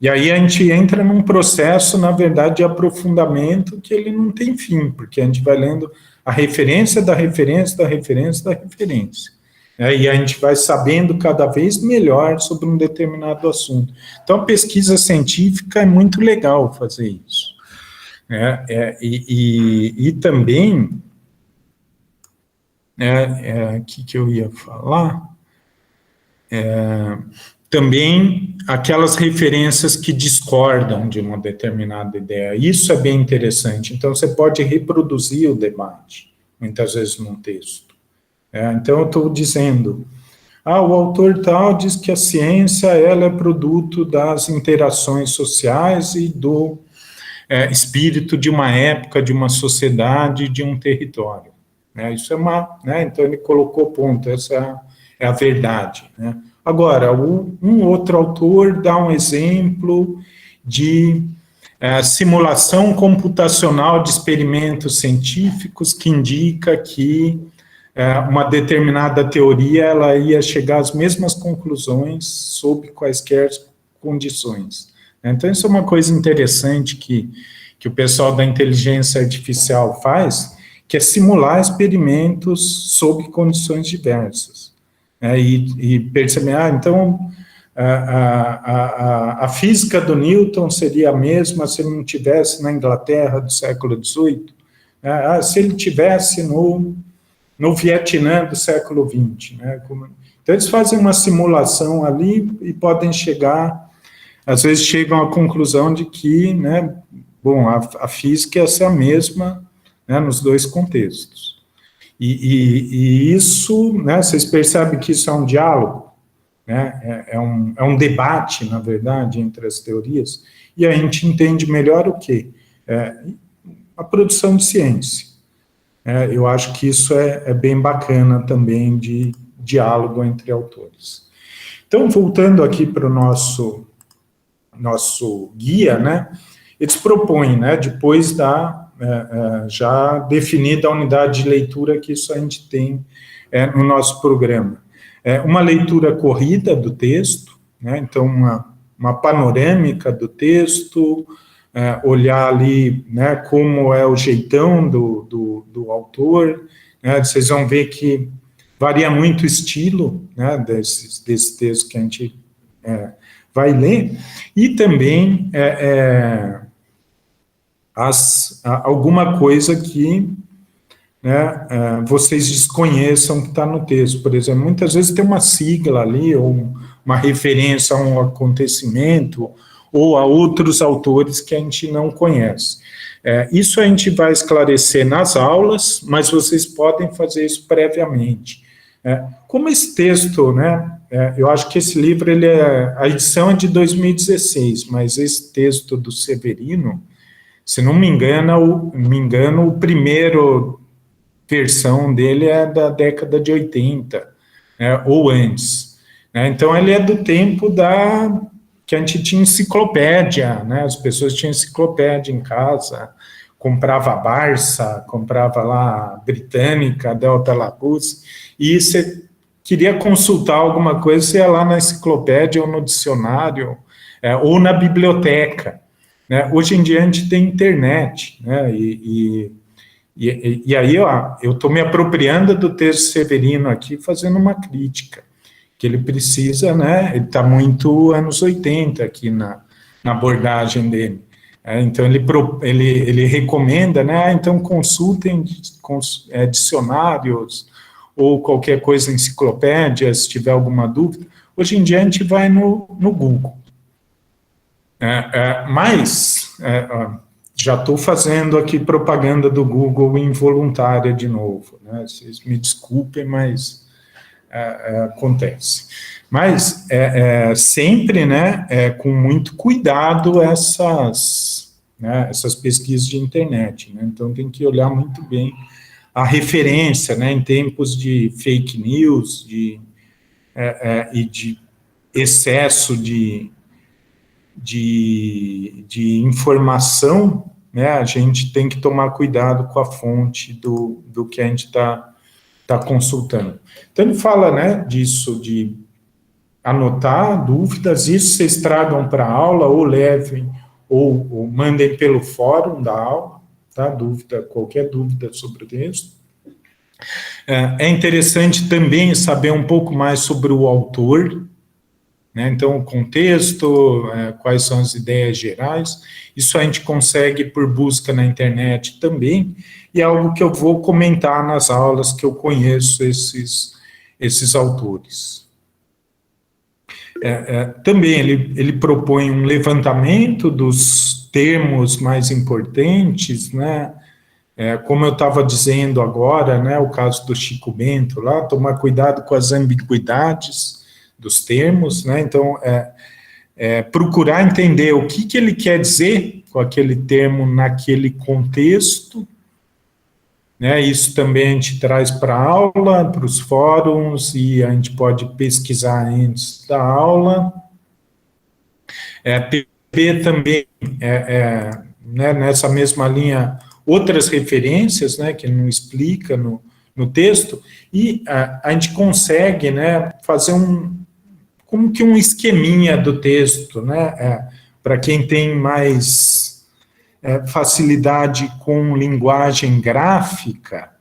aí a gente entra num processo, na verdade, de aprofundamento que ele não tem fim, porque a gente vai lendo a referência da referência da referência da referência, né, e a gente vai sabendo cada vez melhor sobre um determinado assunto. Então, a pesquisa científica é muito legal fazer isso. E também, o que eu ia falar? Também aquelas referências que discordam de uma determinada ideia. Isso é bem interessante. Então, você pode reproduzir o debate, muitas vezes num texto. Então, eu estou dizendo, o autor tal diz que a ciência ela é produto das interações sociais e do espírito de uma época, de uma sociedade, de um território. Isso então ele colocou ponto, essa é a verdade, né? Agora, um outro autor dá um exemplo de simulação computacional de experimentos científicos que indica que uma determinada teoria ela ia chegar às mesmas conclusões sob quaisquer condições. Então, isso é uma coisa interessante que o pessoal da inteligência artificial faz, que é simular experimentos sob condições diversas. E perceber, então, a física do Newton seria a mesma se ele não tivesse na Inglaterra do século XVIII, se ele tivesse no Vietnã do século XX. Então, eles fazem uma simulação ali e podem chegar, às vezes chegam à conclusão de que, a física ia ser a mesma, nos dois contextos. E isso, vocês percebem que isso é um diálogo, é um debate, na verdade, entre as teorias, e a gente entende melhor o quê? A produção de ciência. Eu acho que isso é bem bacana também de diálogo entre autores. Então, voltando aqui para o nosso guia, eles propõem, depois já definida a unidade de leitura que isso a gente tem no nosso programa. Uma leitura corrida do texto, então uma panorâmica do texto, olhar ali como é o jeitão do autor, vocês vão ver que varia muito o estilo desse texto que a gente vai ler, e também alguma coisa que vocês desconheçam que está no texto. Por exemplo, muitas vezes tem uma sigla ali, ou uma referência a um acontecimento, ou a outros autores que a gente não conhece. Isso a gente vai esclarecer nas aulas, mas vocês podem fazer isso previamente. Como esse texto, eu acho que esse livro, a edição é de 2016, mas esse texto do Severino, se não me engano, o primeiro versão dele é da década de 80, ou antes. Então, ele é do tempo que a gente tinha enciclopédia, as pessoas tinham enciclopédia em casa, comprava a Barça, comprava lá a Britânica, Delta Lacus, e você queria consultar alguma coisa, você ia lá na enciclopédia, ou no dicionário, ou na biblioteca. Hoje em dia a gente tem internet, e aí eu estou me apropriando do texto Severino aqui, fazendo uma crítica, que ele precisa, ele está muito anos 80 aqui na abordagem dele. Então ele recomenda, então consultem dicionários, ou qualquer coisa, enciclopédia, se tiver alguma dúvida. Hoje em dia a gente vai no Google. Mas já estou fazendo aqui propaganda do Google involuntária de novo, vocês me desculpem, mas acontece. Mas sempre, né, com muito cuidado essas pesquisas de internet, né? Então tem que olhar muito bem a referência, né, em tempos de fake news, e de excesso de informação, né, a gente tem que tomar cuidado com a fonte do que a gente está consultando. Então ele fala, né, disso, de anotar dúvidas, isso vocês tragam para a aula, ou levem, ou mandem pelo fórum da aula, tá? Qualquer dúvida sobre o texto. É interessante também saber um pouco mais sobre o autor, né? Então, o contexto, quais são as ideias gerais, isso a gente consegue por busca na internet também, e é algo que eu vou comentar nas aulas que eu conheço esses autores. Também ele propõe um levantamento dos termos mais importantes, né? Como eu estava dizendo agora, né, o caso do Chico Bento lá, tomar cuidado com as ambiguidades dos termos, né? Então, procurar entender o que ele quer dizer com aquele termo naquele contexto, né? Isso também a gente traz para a aula, para os fóruns, e a gente pode pesquisar antes da aula. Ter também, né, nessa mesma linha, outras referências, né, que não explica no texto, e a gente consegue, né, fazer como que um esqueminha do texto, né, para quem tem mais facilidade com linguagem gráfica,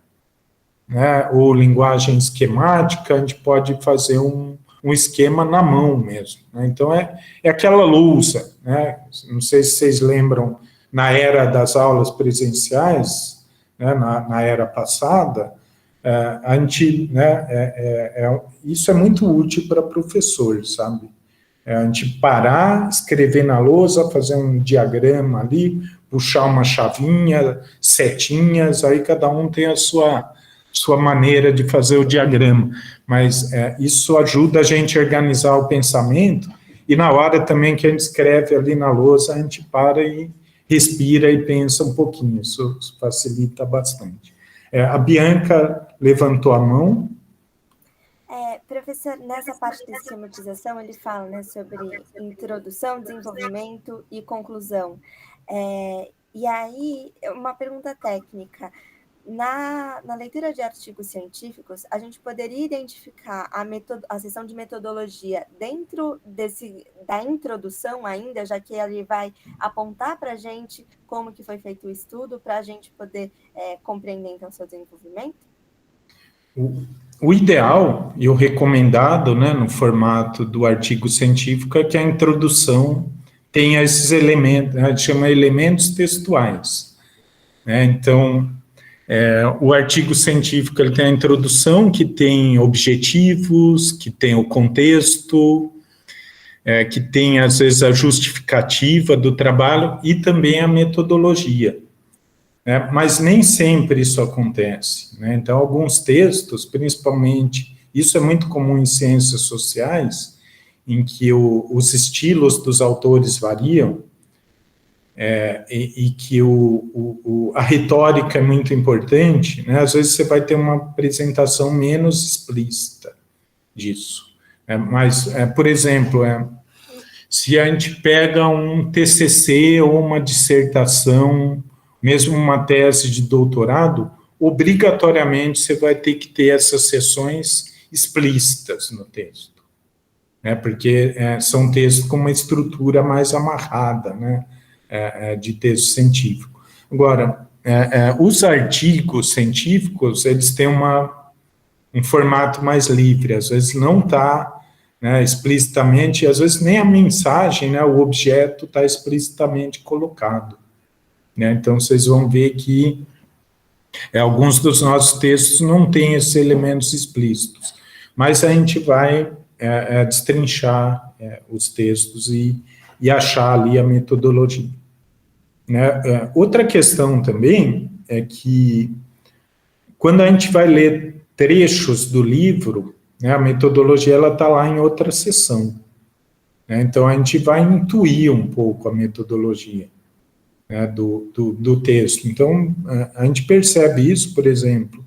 né, ou linguagem esquemática, a gente pode fazer um esquema na mão mesmo, né? Então, é aquela lousa, né? Não sei se vocês lembram, na era das aulas presenciais, né, na era passada, a gente, né, isso é muito útil para professor, sabe? A gente parar, escrever na lousa, fazer um diagrama ali, puxar uma chavinha, setinhas, aí cada um tem a sua maneira de fazer o diagrama, mas isso ajuda a gente a organizar o pensamento, e na hora também que a gente escreve ali na lousa, a gente para e respira e pensa um pouquinho, isso facilita bastante. A Bianca levantou a mão. Professor, nessa parte da esquematização, ele fala, né, sobre introdução, desenvolvimento e conclusão. E aí, uma pergunta técnica. Na leitura de artigos científicos, a gente poderia identificar a seção de metodologia dentro da introdução ainda, já que ele vai apontar para a gente como que foi feito o estudo, para a gente poder compreender, então, seu desenvolvimento? O ideal e o recomendado, né, no formato do artigo científico, é que a introdução tenha esses elementos, a gente chama elementos textuais, né? Então, o artigo científico ele tem a introdução, que tem objetivos, que tem o contexto, que tem, às vezes, a justificativa do trabalho e também a metodologia. Mas nem sempre isso acontece, né? Então, alguns textos, principalmente, isso é muito comum em ciências sociais, em que os estilos dos autores variam, e que a retórica é muito importante, né? Às vezes você vai ter uma apresentação menos explícita disso. Mas, por exemplo, se a gente pega um TCC ou uma dissertação, mesmo uma tese de doutorado, obrigatoriamente você vai ter que ter essas seções explícitas no texto, né? Porque são textos com uma estrutura mais amarrada, né? De texto científico. Agora, os artigos científicos, eles têm um formato mais livre, às vezes não está, né, explicitamente, às vezes nem a mensagem, né, o objeto está explicitamente colocado, né? Então, vocês vão ver que alguns dos nossos textos não têm esses elementos explícitos, mas a gente vai destrinchar os textos e achar ali a metodologia, né? Outra questão também é que, quando a gente vai ler trechos do livro, né? A metodologia ela está lá em outra seção, né? Então a gente vai intuir um pouco a metodologia, né, do texto. Então a gente percebe isso, por exemplo,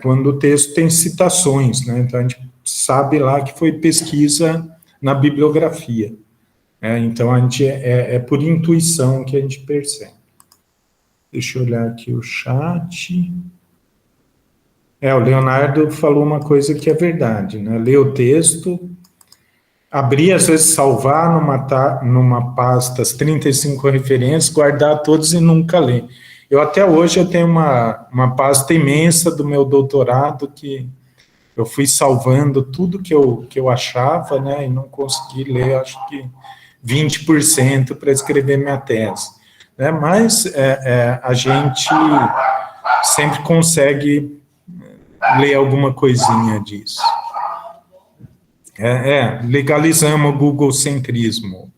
quando o texto tem citações, né? Então a gente sabe lá que foi pesquisa na bibliografia, né? Então a gente é por intuição que a gente percebe. Deixa eu olhar aqui o chat. O Leonardo falou uma coisa que é verdade, né? Ler o texto, abrir, às vezes salvar numa pasta as 35 referências, guardar todos e nunca ler. Eu até hoje eu tenho uma pasta imensa do meu doutorado que eu fui salvando tudo que eu achava, né? E não consegui ler, acho que 20% para escrever minha tese, né? Mas a gente sempre consegue ler alguma coisinha disso. Legalizamos o googlecentrismo,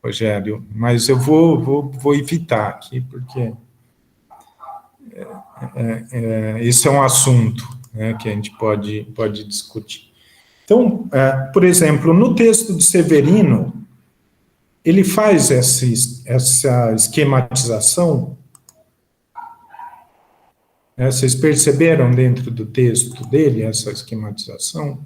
Rogério, mas eu vou evitar aqui, porque esse é um assunto, né, que a gente pode discutir. Então, por exemplo, no texto de Severino, ele faz essa esquematização. Vocês perceberam dentro do texto dele essa esquematização?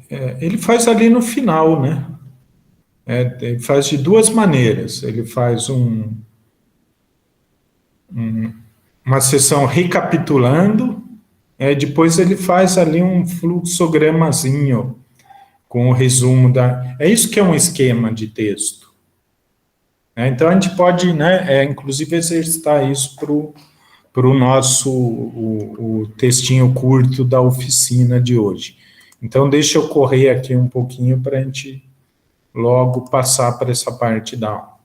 Ele faz ali no final, né? Ele faz de duas maneiras. Ele faz uma sessão recapitulando, depois ele faz ali um fluxogramazinho com o resumo É isso que é um esquema de texto. Então, a gente pode, né, inclusive, exercitar isso para o nosso o textinho curto da oficina de hoje. Então, deixa eu correr aqui um pouquinho para a gente logo passar para essa parte da aula.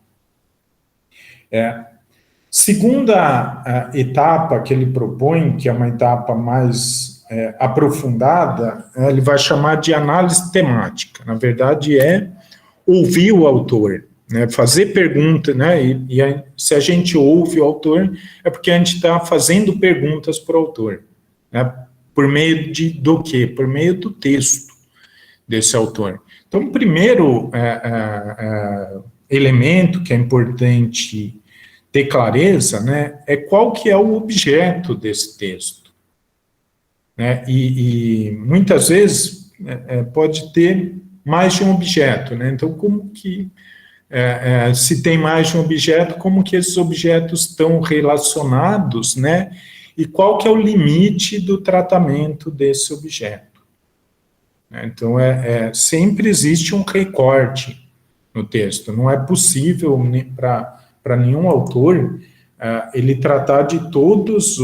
Segunda etapa que ele propõe, que é uma etapa mais aprofundada, ele vai chamar de análise temática. Na verdade, ouvir o autor, né, fazer pergunta, né, se a gente ouve o autor, é porque a gente está fazendo perguntas para o autor, né, por meio do quê? Por meio do texto desse autor. Então, o primeiro elemento que é importante ter clareza, né, é qual que é o objeto desse texto, né, e muitas vezes pode ter mais de um objeto, né, então como que, se tem mais de um objeto, como que esses objetos estão relacionados, né, e qual que é o limite do tratamento desse objeto. Então, sempre existe um recorte no texto, não é possível para nenhum autor ele tratar de todas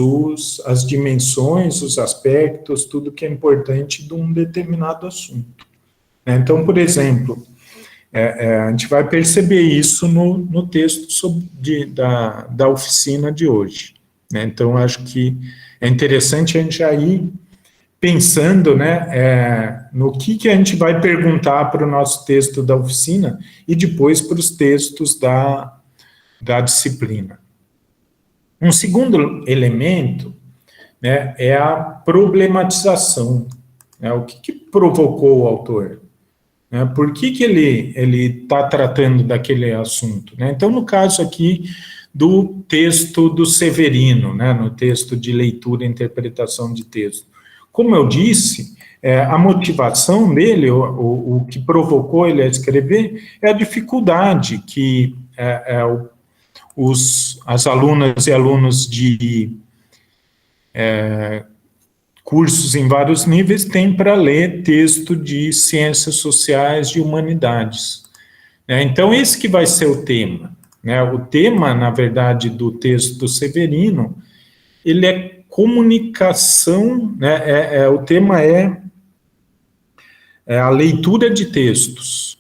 as dimensões, os aspectos, tudo que é importante de um determinado assunto. Então, por exemplo, a gente vai perceber isso no texto da oficina de hoje. Então, acho que é interessante a gente já ir pensando, né, no que a gente vai perguntar para o nosso texto da oficina e depois para os textos da disciplina. Um segundo elemento, né, é a problematização. Né, o que provocou o autor? Né, por que ele está tratando daquele assunto? Né? Então, no caso aqui do texto do Severino, né, no texto de leitura e interpretação de texto. Como eu disse, a motivação dele, o que provocou ele a escrever, é a dificuldade que as alunas e alunos de cursos em vários níveis têm para ler texto de ciências sociais e humanidades. Então, esse que vai ser o tema. O tema, na verdade, do texto do Severino, ele é comunicação, né, o tema é a leitura de textos,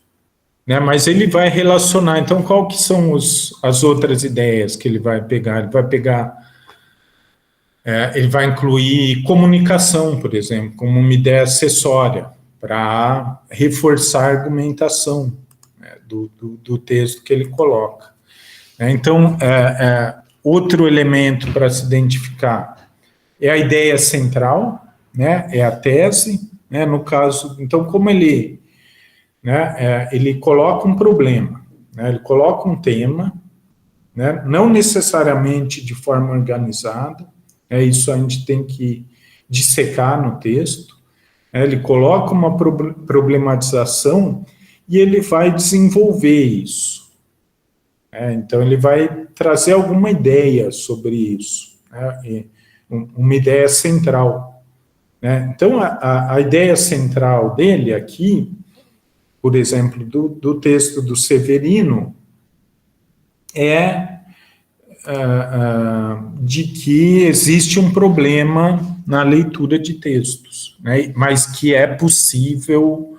né, mas ele vai relacionar, então, qual que são as outras ideias que ele vai pegar? Ele vai incluir comunicação, por exemplo, como uma ideia acessória, para reforçar a argumentação, né, do texto que ele coloca. Então, outro elemento para se identificar é a ideia central, né, é a tese, né, no caso, então, como ele, né, ele coloca um problema, né, ele coloca um tema, né, não necessariamente de forma organizada, isso a gente tem que dissecar no texto, ele coloca uma problematização e ele vai desenvolver isso. Então, ele vai trazer alguma ideia sobre isso, né, uma ideia central. Né? Então, a ideia central dele aqui, por exemplo, do texto do Severino, é de que existe um problema na leitura de textos, né? Mas que é possível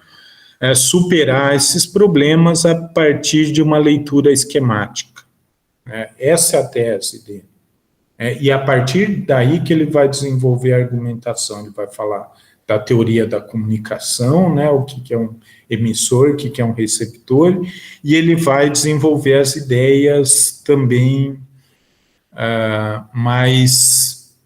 superar esses problemas a partir de uma leitura esquemática. Essa é a tese dele. E a partir daí que ele vai desenvolver a argumentação, ele vai falar da teoria da comunicação, né, o que é um emissor, o que é um receptor, e ele vai desenvolver as ideias também mais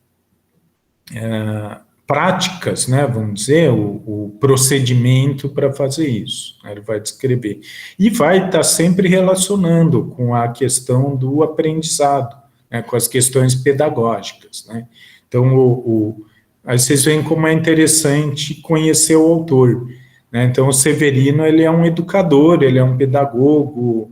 práticas, né, vamos dizer, o procedimento para fazer isso, né, ele vai descrever. E vai estar sempre relacionando com a questão do aprendizado, né, com as questões pedagógicas, né. Então, aí vocês veem como é interessante conhecer o autor, né. Então, o Severino, ele é um educador, ele é um pedagogo,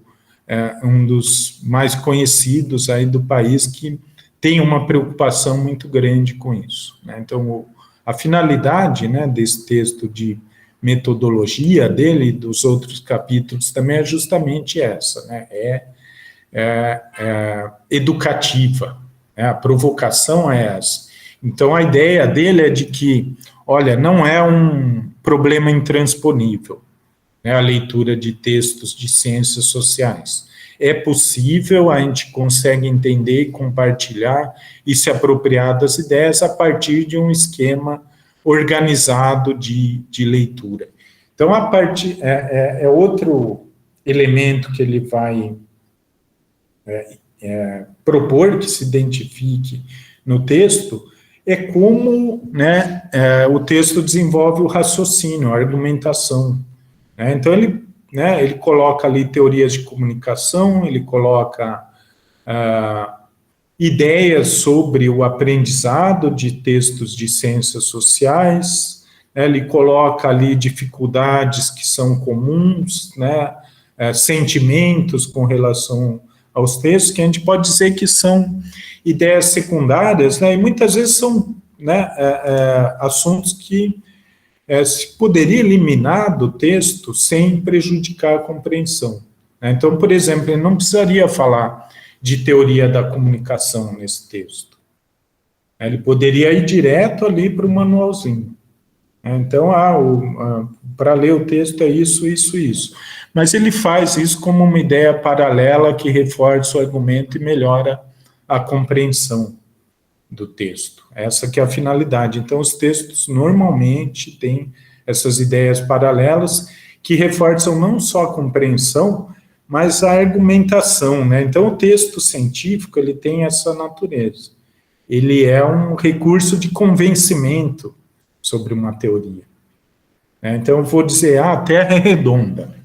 um dos mais conhecidos aí do país, que tem uma preocupação muito grande com isso, né. Então, a finalidade, né, desse texto de metodologia dele e dos outros capítulos também é justamente essa, né, educativa, né, a provocação é essa. Então, a ideia dele é de que, olha, não é um problema intransponível, né, a leitura de textos de ciências sociais. É possível, a gente consegue entender e compartilhar e se apropriar das ideias a partir de um esquema organizado de leitura. Então, é outro elemento que ele vai propor que se identifique no texto, é como, né, o texto desenvolve o raciocínio, a argumentação. Né? Então, ele coloca ali teorias de comunicação, ele coloca ideias sobre o aprendizado de textos de ciências sociais, né? Ele coloca ali dificuldades que são comuns, né? Sentimentos com relação aos textos, que a gente pode dizer que são ideias secundárias, né? E muitas vezes são, né, assuntos que se poderia eliminar do texto sem prejudicar a compreensão. Né? Então, por exemplo, ele não precisaria falar de teoria da comunicação nesse texto. Ele poderia ir direto ali para o manualzinho. Então, para ler o texto é isso, isso, isso. Mas ele faz isso como uma ideia paralela que reforça o argumento e melhora a compreensão do texto. Essa que é a finalidade. Então, os textos normalmente têm essas ideias paralelas que reforçam não só a compreensão, mas a argumentação, né? Então, o texto científico, ele tem essa natureza. Ele é um recurso de convencimento sobre uma teoria. Então, eu vou dizer, a Terra é redonda,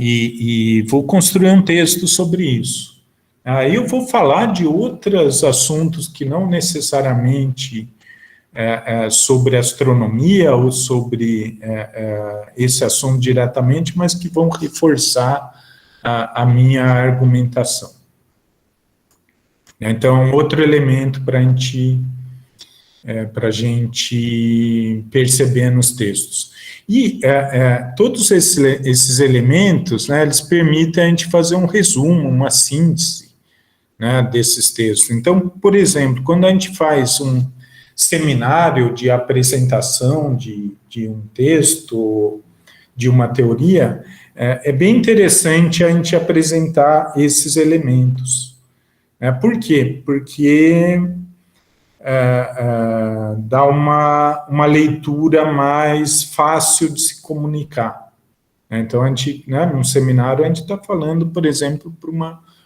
e vou construir um texto sobre isso. Aí eu vou falar de outros assuntos que não necessariamente sobre astronomia ou sobre esse assunto diretamente, mas que vão reforçar a minha argumentação. Então, outro elemento para a gente perceber nos textos. E todos esses elementos, né, eles permitem a gente fazer um resumo, uma síntese, né, desses textos. Então, por exemplo, quando a gente faz um seminário de apresentação de um texto, de uma teoria, é bem interessante a gente apresentar esses elementos. Por quê? Porque dá uma leitura mais fácil de se comunicar. Então, a gente, né, num seminário, a gente está falando, por exemplo,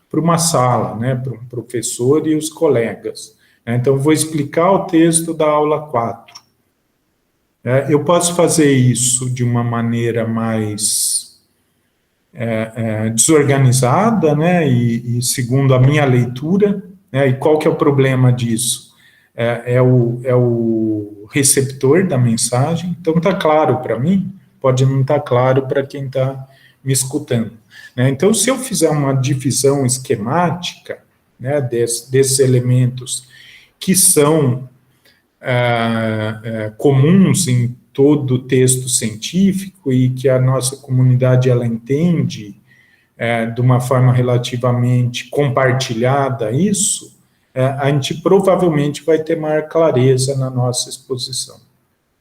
para uma sala, né, para um professor e os colegas. Então, vou explicar o texto da aula 4. Eu posso fazer isso de uma maneira mais desorganizada, né, e segundo a minha leitura, né, e qual que é o problema disso? É o receptor da mensagem, então está claro para mim, pode não estar claro para quem está me escutando. Né? Então, se eu fizer uma divisão esquemática, né, desses elementos que são comuns em todo o texto científico e que a nossa comunidade ela entende de uma forma relativamente compartilhada isso, a gente provavelmente vai ter maior clareza na nossa exposição.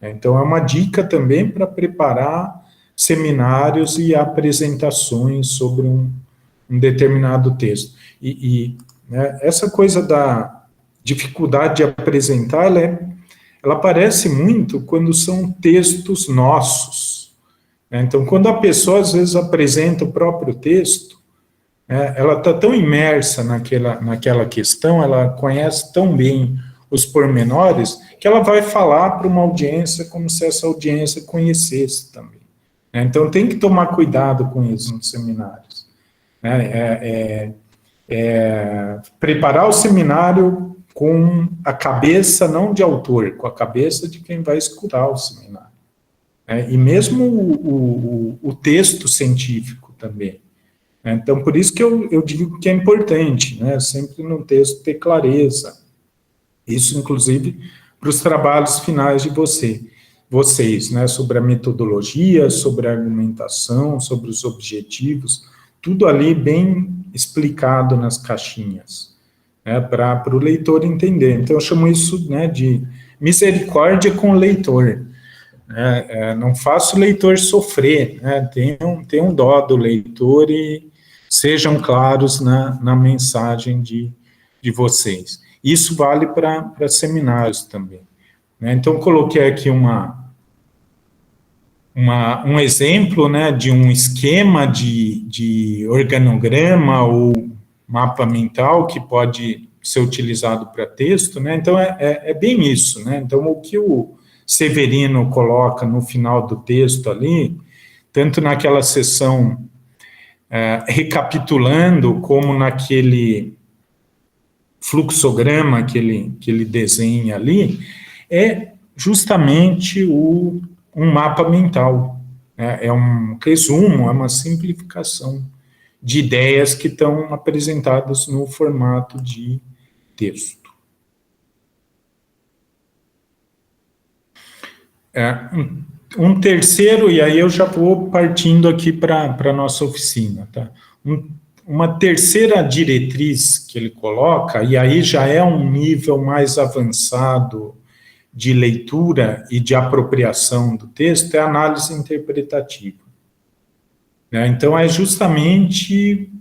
Então, é uma dica também para preparar seminários e apresentações sobre um determinado texto. Né, essa coisa da dificuldade de apresentar, ela aparece muito quando são textos nossos. Então, quando a pessoa, às vezes, apresenta o próprio texto, ela está tão imersa naquela questão, ela conhece tão bem os pormenores, que ela vai falar para uma audiência como se essa audiência conhecesse também. Então, tem que tomar cuidado com isso nos seminários. Preparar o seminário com a cabeça, não de autor, com a cabeça de quem vai escutar o seminário. E mesmo o texto científico também. Então, por isso que eu digo que é importante, né, sempre no texto ter clareza. Isso, inclusive, para os trabalhos finais de vocês, né, sobre a metodologia, sobre a argumentação, sobre os objetivos, tudo ali bem explicado nas caixinhas, né, para o leitor entender. Então, eu chamo isso, né, de misericórdia com o leitor. Não faço o leitor sofrer, né, tenham dó do leitor e sejam claros na mensagem de vocês. Isso vale para seminários também. Né? Então, coloquei aqui um exemplo, né, de um esquema de organograma ou mapa mental que pode ser utilizado para texto. Né? Então, é bem isso. Né? Então, o que o Severino coloca no final do texto ali, tanto naquela sessão recapitulando, como naquele fluxograma que ele desenha ali, é justamente um mapa mental. É um resumo, é uma simplificação de ideias que estão apresentadas no formato de texto. Um terceiro, e aí eu já vou partindo aqui para a nossa oficina, tá? Uma terceira diretriz que ele coloca, e aí já é um nível mais avançado de leitura e de apropriação do texto, é a análise interpretativa. Então, é justamente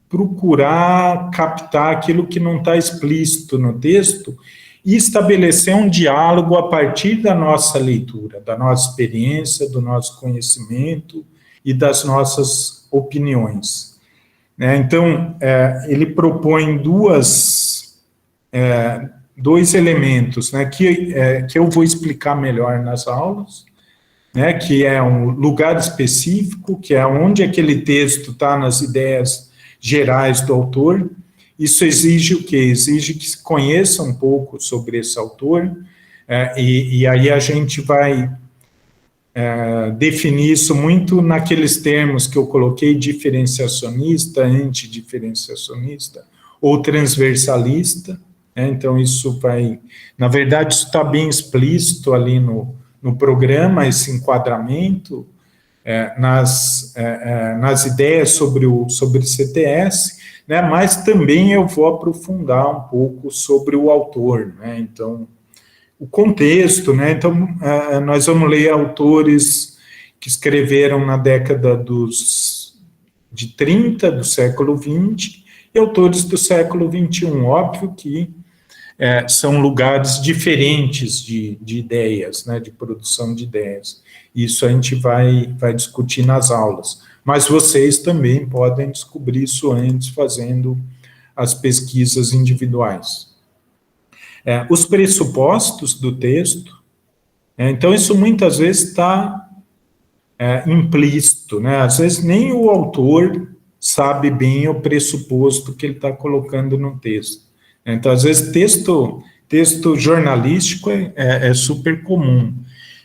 procurar captar aquilo que não está explícito no texto e estabelecer um diálogo a partir da nossa leitura, da nossa experiência, do nosso conhecimento e das nossas opiniões. Então, ele propõe dois elementos, né, que eu vou explicar melhor nas aulas, né, que é um lugar específico, que é onde aquele texto está nas ideias gerais do autor. Isso exige o quê? Exige que se conheça um pouco sobre esse autor, e aí a gente vai definir isso muito naqueles termos que eu coloquei, diferenciacionista, antidiferenciacionista, ou transversalista. Então, isso vai... Na verdade, isso está bem explícito ali no programa, esse enquadramento, nas ideias sobre CTS, né, mas também eu vou aprofundar um pouco sobre o autor, né, então, o contexto, né, então, nós vamos ler autores que escreveram na década de 30 do século XX e autores do século XXI, óbvio que são lugares diferentes de ideias, né, de produção de ideias, isso a gente vai discutir nas aulas. Mas vocês também podem descobrir isso antes, fazendo as pesquisas individuais. Os pressupostos do texto, então isso muitas vezes está implícito, né? Às vezes nem o autor sabe bem o pressuposto que ele está colocando no texto. Então, às vezes, texto jornalístico é super comum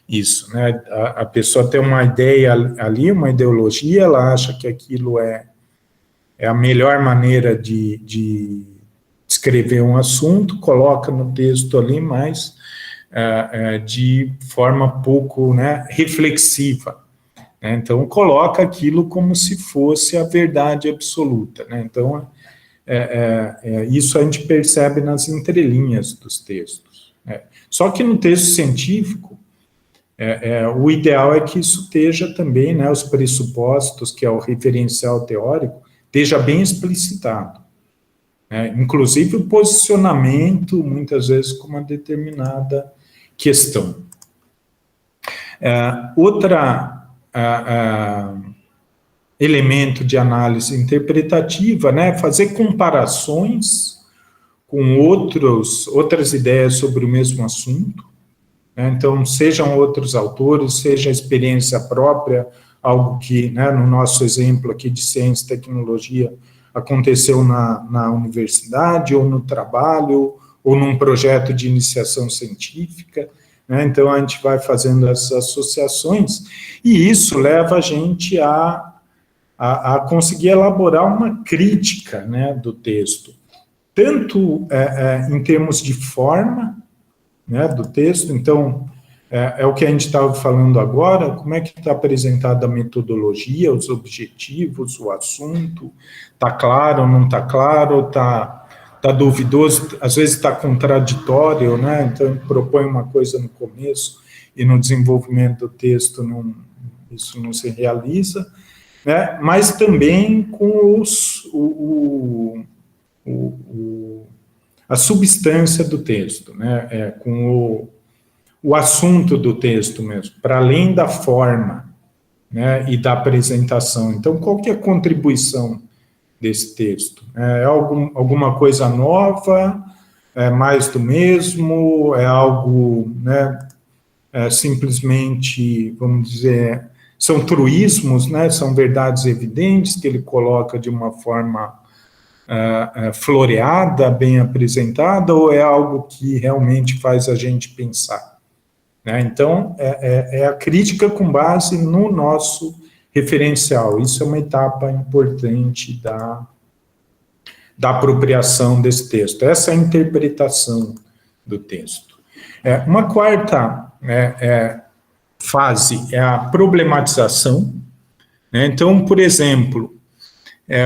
isso, né? A pessoa tem uma ideia ali, uma ideologia, ela acha que aquilo é a melhor maneira de escrever um assunto, coloca no texto ali, mas de forma pouco, né, reflexiva. Né? Então, coloca aquilo como se fosse a verdade absoluta. Né? Então, isso a gente percebe nas entrelinhas dos textos. Né? Só que no texto científico, o ideal é que isso esteja também, né, os pressupostos, que é o referencial teórico, esteja bem explicitado. Inclusive o posicionamento, muitas vezes, com uma determinada questão. Elemento de análise interpretativa, né, fazer comparações com outras ideias sobre o mesmo assunto, né, então, sejam outros autores, seja a experiência própria, algo que, né, no nosso exemplo aqui de ciência e tecnologia, aconteceu na universidade, ou no trabalho, ou num projeto de iniciação científica, né, então a gente vai fazendo essas associações, e isso leva a gente a conseguir elaborar uma crítica, né, do texto, tanto em termos de forma, né, do texto. Então, é o que a gente estava falando agora, como é que está apresentada a metodologia, os objetivos, o assunto, está claro ou não está claro, está duvidoso, às vezes está contraditório, né, então propõe uma coisa no começo e no desenvolvimento do texto isso não se realiza, né, mas também com a substância do texto, né, com o assunto do texto mesmo, para além da forma, né, e da apresentação. Então, qual que é a contribuição desse texto? Alguma coisa nova, mais do mesmo, é algo, né, simplesmente, vamos dizer, são truísmos, né, são verdades evidentes que ele coloca de uma forma floreada, bem apresentada, ou é algo que realmente faz a gente pensar? Né? Então, a crítica com base no nosso referencial. Isso é uma etapa importante da apropriação desse texto. Essa é a interpretação do texto. Uma quarta fase é a problematização. Né? Então, por exemplo,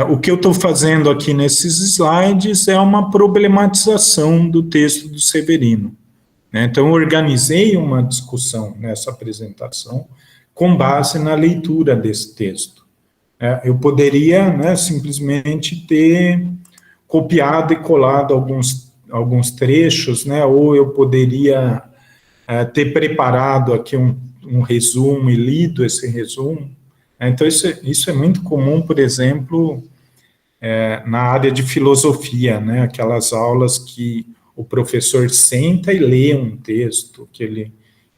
o que eu estou fazendo aqui nesses slides é uma problematização do texto do Severino. Então, eu organizei uma discussão nessa apresentação com base na leitura desse texto. Eu poderia, né, simplesmente ter copiado e colado alguns trechos, né, ou eu poderia ter preparado aqui um resumo e lido esse resumo. Então, isso é muito comum, por exemplo, na área de filosofia, né, aquelas aulas que o professor senta e lê um texto que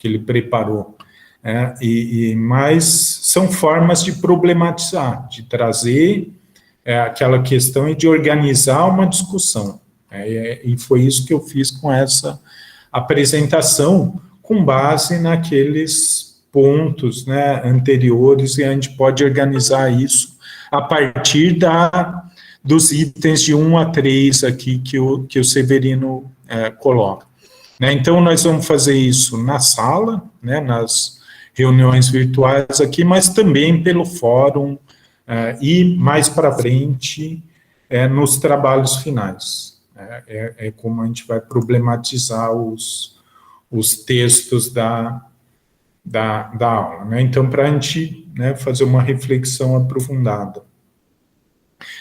ele preparou. Mas são formas de problematizar, de trazer aquela questão e de organizar uma discussão. E foi isso que eu fiz com essa apresentação, com base naqueles pontos, né, anteriores, e a gente pode organizar isso a partir dos itens de 1 a 3 aqui que o Severino coloca. Né? Então, nós vamos fazer isso na sala, né, nas reuniões virtuais aqui, mas também pelo fórum e mais para frente nos trabalhos finais. É como a gente vai problematizar os textos da aula. Né? Então, para a gente, né, fazer uma reflexão aprofundada.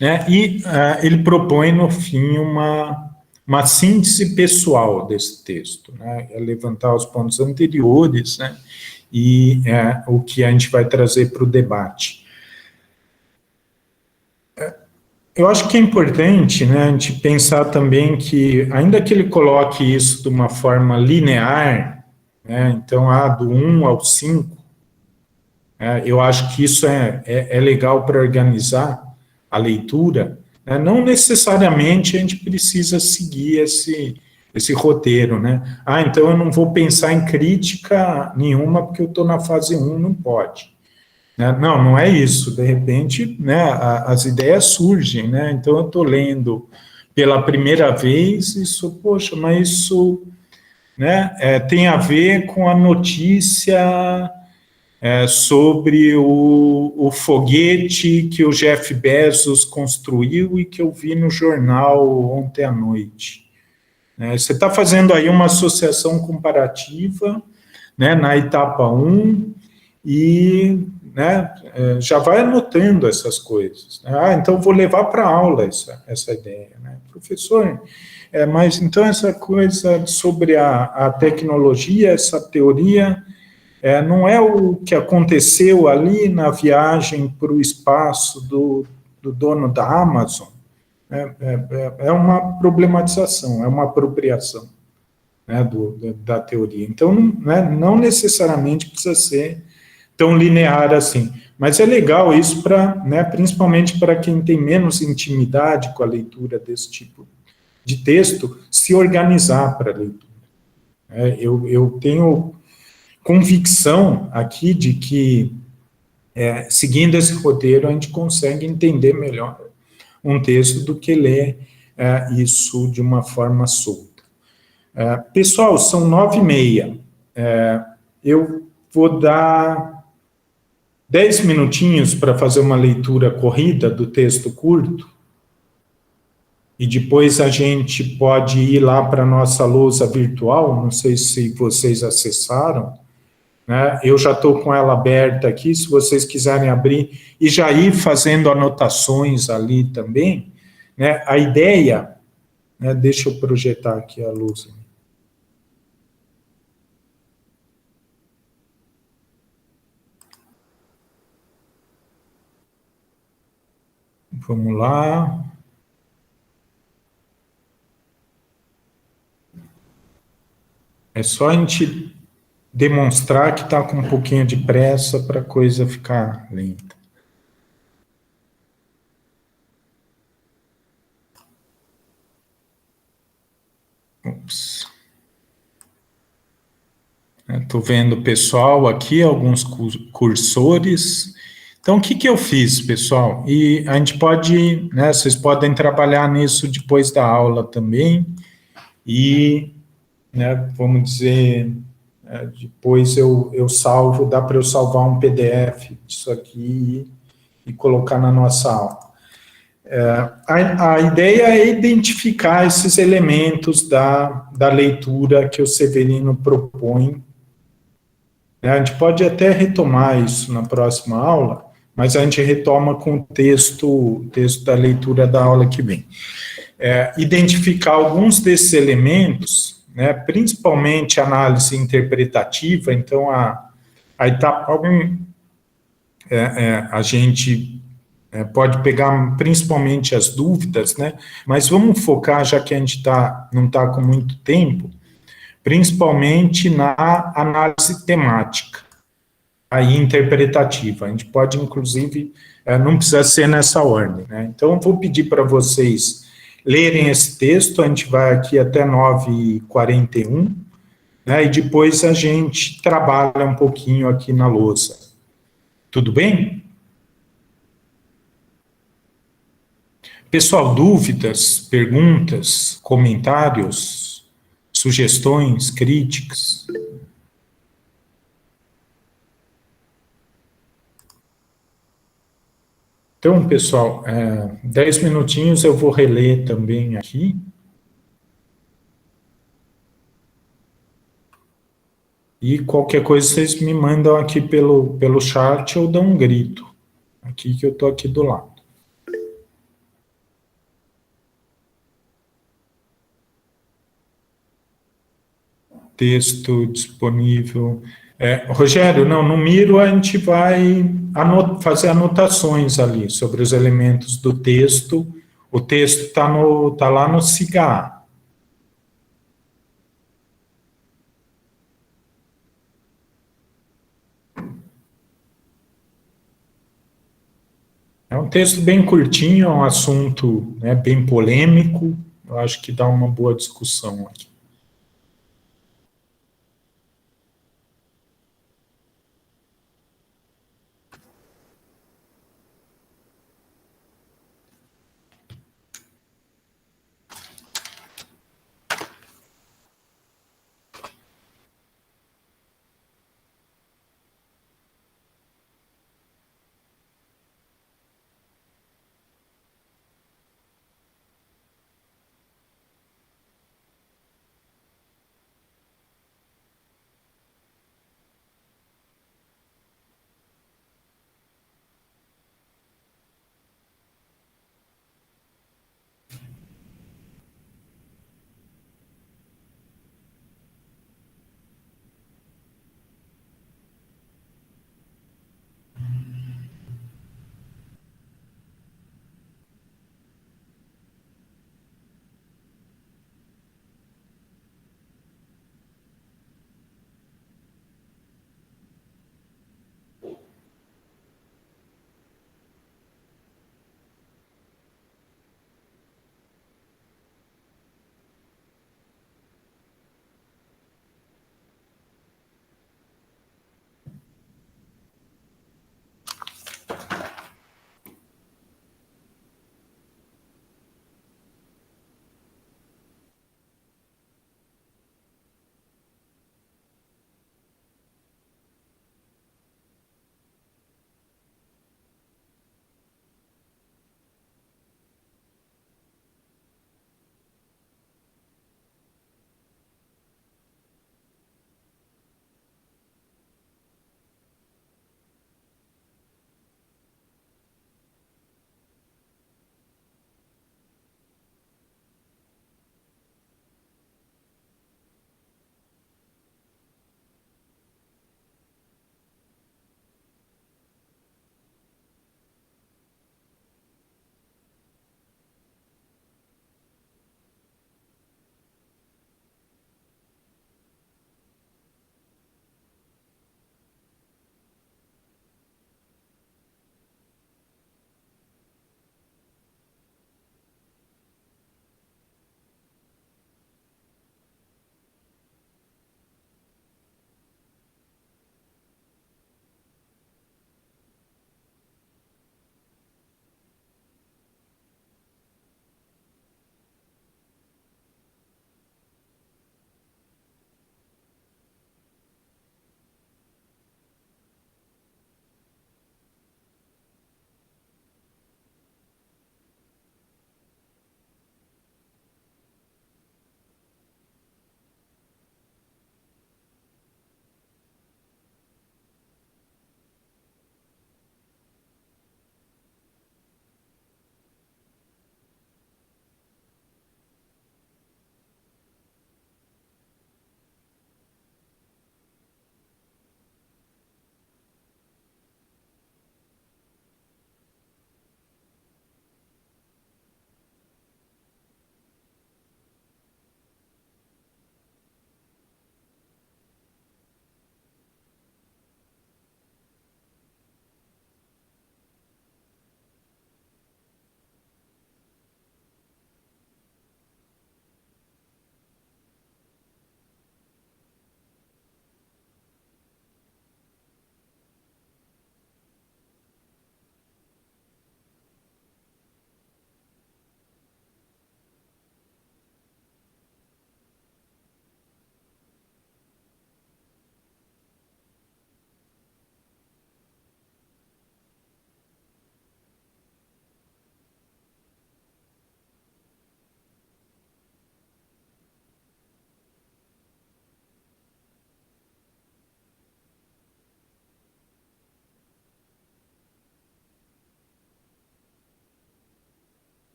Né? E ele propõe, no fim, uma síntese pessoal desse texto, né? Levantar os pontos anteriores, né, e o que a gente vai trazer para o debate. Eu acho que é importante, né, a gente pensar também que, ainda que ele coloque isso de uma forma linear, né, então, do 1 ao 5, eu acho que isso é legal para organizar a leitura, né, não necessariamente a gente precisa seguir esse roteiro, né, então eu não vou pensar em crítica nenhuma porque eu estou na fase 1, não pode. Não, não é isso. De repente, né, as ideias surgem, né? Então eu estou lendo pela primeira vez isso, poxa, mas isso, né, tem a ver com a notícia sobre o foguete que o Jeff Bezos construiu e que eu vi no jornal ontem à noite. Você está fazendo aí uma associação comparativa, né, na etapa 1 e, né, já vai anotando essas coisas. Então vou levar para a aula essa ideia, né? Professor, mas então essa coisa sobre a tecnologia, essa teoria, não é o que aconteceu ali na viagem para o espaço do dono da Amazon? É uma problematização, é uma apropriação, né, da teoria. Então, não necessariamente precisa ser tão linear assim. Mas é legal isso para, né, principalmente para quem tem menos intimidade com a leitura desse tipo de texto, se organizar para a leitura. Eu tenho convicção aqui de que, seguindo esse roteiro, a gente consegue entender melhor um texto do que ler isso de uma forma solta. Pessoal, são 9h30. Eu vou dar 10 minutinhos para fazer uma leitura corrida do texto curto, e depois a gente pode ir lá para a nossa lousa virtual, não sei se vocês acessaram, né? Eu já estou com ela aberta aqui, se vocês quiserem abrir e já ir fazendo anotações ali também, né? A ideia, né, deixa eu projetar aqui a lousa. Vamos lá. É só a gente demonstrar que está com um pouquinho de pressa para a coisa ficar lenta. Ops. Estou vendo o pessoal aqui, alguns cursores. Então, o que eu fiz, pessoal? E a gente pode, né, vocês podem trabalhar nisso depois da aula também, e, né, vamos dizer, depois eu salvo, dá para eu salvar um PDF disso aqui e colocar na nossa aula. A ideia é identificar esses elementos da leitura que o Severino propõe. A gente pode até retomar isso na próxima aula, mas a gente retoma com o texto da leitura da aula que vem. Identificar alguns desses elementos, né, principalmente análise interpretativa. Então, a etapa 1, a gente pode pegar principalmente as dúvidas, né, mas vamos focar, já que a gente não está com muito tempo, principalmente na análise temática e interpretativa. A gente pode, inclusive, não precisa ser nessa ordem, né? Então, eu vou pedir para vocês lerem esse texto, a gente vai aqui até 9h41, né, e depois a gente trabalha um pouquinho aqui na lousa. Tudo bem? Pessoal, dúvidas, perguntas, comentários, sugestões, críticas? Então, pessoal, 10 minutinhos eu vou reler também aqui. E qualquer coisa vocês me mandam aqui pelo chat ou dão um grito. Aqui que eu estou aqui do lado. Texto disponível. Rogério, no Miro a gente vai fazer anotações ali sobre os elementos do texto O texto tá lá no CIGA. É um texto bem curtinho, é um assunto, né, bem polêmico. Eu acho que dá uma boa discussão aqui.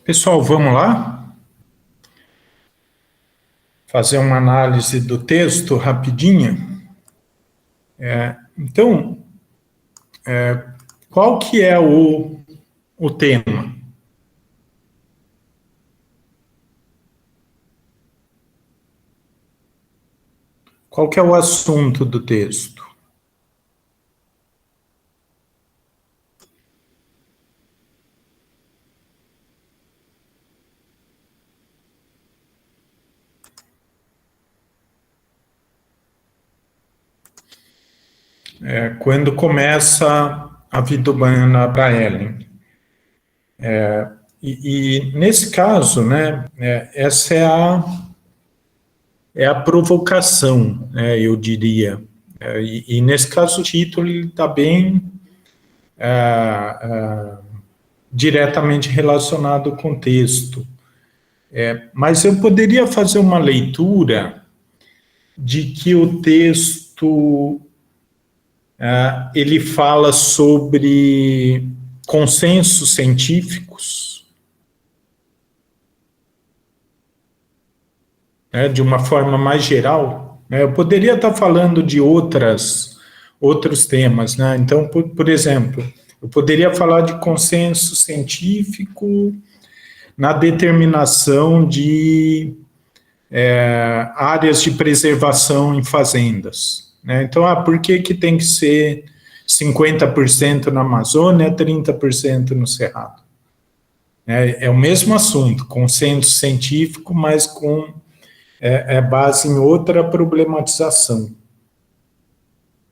Pessoal, vamos lá? Fazer uma análise do texto rapidinha. Então, qual que é o tema? Qual que é o assunto do texto? Quando começa a vida humana para Ellen. E nesse caso, né, essa é a provocação, né, eu diria. E nesse caso o título está bem diretamente relacionado com o texto. Mas eu poderia fazer uma leitura de que o texto ele fala sobre consensos científicos, de uma forma mais geral. Eu poderia estar falando de outros temas, né? Então, por exemplo, eu poderia falar de consenso científico na determinação de áreas de preservação em fazendas. Né? Então, por que tem que ser 50% na Amazônia, 30% no Cerrado? É o mesmo assunto, consenso científico, mas com base em outra problematização.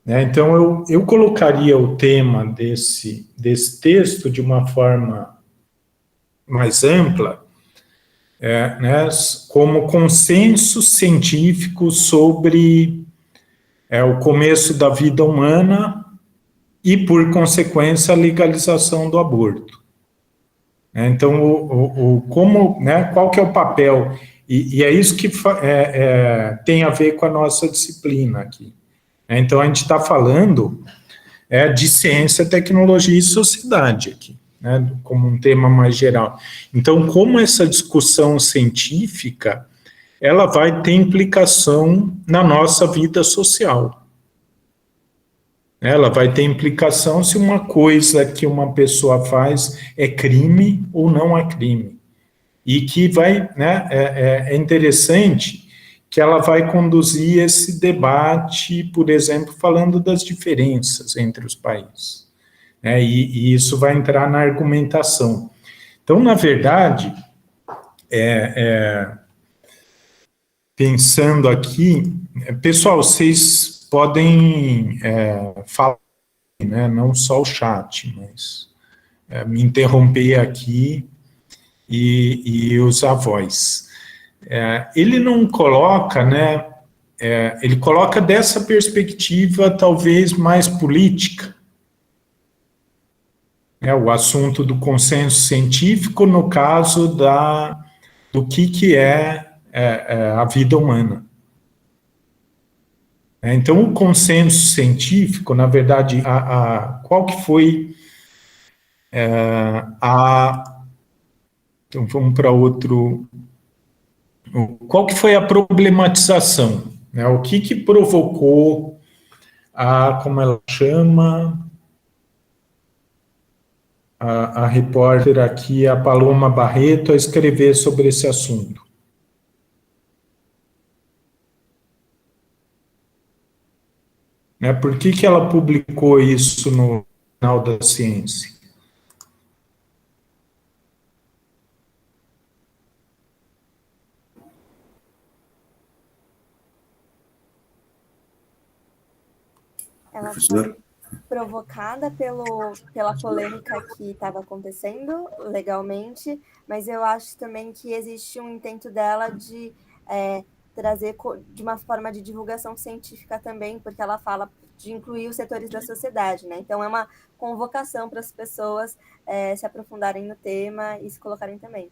Então, eu colocaria o tema desse texto de uma forma mais ampla, como consenso científico sobre o começo da vida humana e, por consequência, a legalização do aborto. Então, qual que é o papel? E é isso que tem a ver com a nossa disciplina aqui. Então, a gente está falando de ciência, tecnologia e sociedade aqui, né, como um tema mais geral. Então, como essa discussão científica, ela vai ter implicação na nossa vida social. Ela vai ter implicação se uma coisa que uma pessoa faz é crime ou não é crime. E que vai, né, é interessante que ela vai conduzir esse debate, por exemplo, falando das diferenças entre os países. E isso vai entrar na argumentação. Então, na verdade, pensando aqui, pessoal, vocês podem falar, né, não só o chat, mas me interromper aqui e usar a voz. Ele não coloca, né, ele coloca dessa perspectiva talvez mais política, o assunto do consenso científico no caso do que é a vida humana. Então, o consenso científico, na verdade, qual que foi então, vamos para outro. Qual que foi a problematização? Né? O que provocou como ela chama, a repórter aqui, a Paloma Barreto, a escrever sobre esse assunto? Por que ela publicou isso no Jornal da Ciência? Ela foi provocada pela polêmica que estava acontecendo legalmente, mas eu acho também que existe um intento dela de trazer de uma forma de divulgação científica também, porque ela fala de incluir os setores da sociedade, né? Então, é uma convocação para as pessoas se aprofundarem no tema e se colocarem também.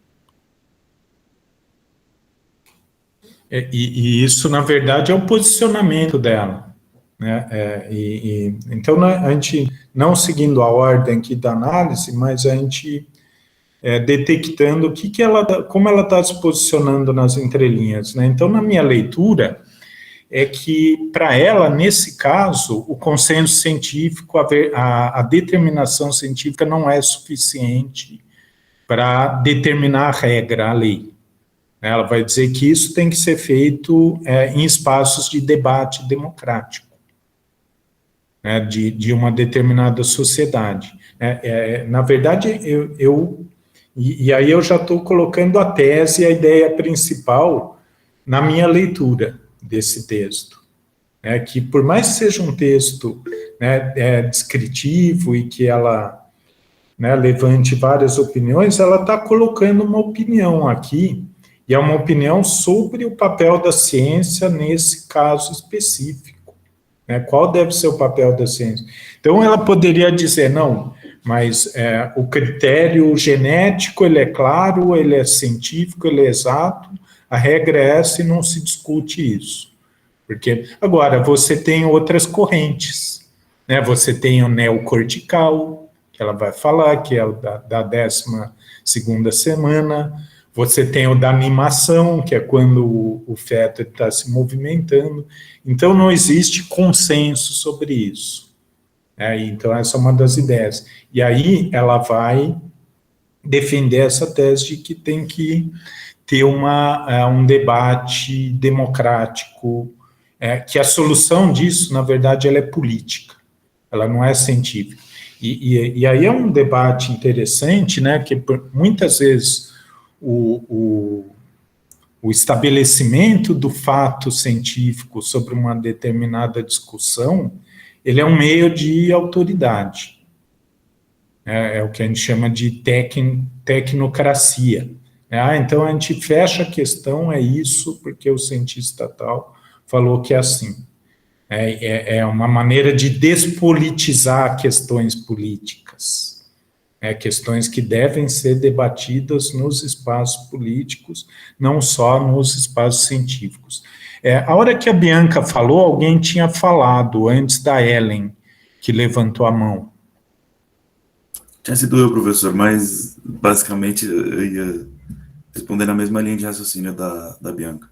E isso, na verdade, é o posicionamento dela. Né? Então, a gente, não seguindo a ordem aqui da análise, mas a gente detectando como ela está se posicionando nas entrelinhas, né? Então, na minha leitura, é que, para ela, nesse caso, o consenso científico, a determinação científica não é suficiente para determinar a regra, a lei. Ela vai dizer que isso tem que ser feito em espaços de debate democrático, né, de uma determinada sociedade. Na verdade, e aí eu já estou colocando a tese, a ideia principal, na minha leitura desse texto. Que por mais que seja um texto, né, descritivo e que ela, né, levante várias opiniões, ela está colocando uma opinião aqui, e é uma opinião sobre o papel da ciência nesse caso específico. Né? Qual deve ser o papel da ciência? Então, ela poderia dizer, não, mas o critério genético, ele é claro, ele é científico, ele é exato, a regra é essa e não se discute isso. Porque, agora, você tem outras correntes, né? Você tem o neocortical, que ela vai falar, que é o da 12ª semana. Você tem o da animação, que é quando o feto está se movimentando. Então, não existe consenso sobre isso. Então, essa é uma das ideias. E aí, ela vai defender essa tese de que tem que ter um debate democrático, que a solução disso, na verdade, ela é política, ela não é científica. E aí é um debate interessante, né, que muitas vezes o estabelecimento do fato científico sobre uma determinada discussão, ele é um meio de autoridade. É o que a gente chama de tecnocracia. Então a gente fecha a questão, é isso, porque o cientista tal falou que é assim. É uma maneira de despolitizar questões políticas. Questões que devem ser debatidas nos espaços políticos, não só nos espaços científicos. A hora que a Bianca falou, alguém tinha falado antes da Ellen, que levantou a mão. Tinha sido eu, professor, mas basicamente eu ia responder na mesma linha de raciocínio da Bianca.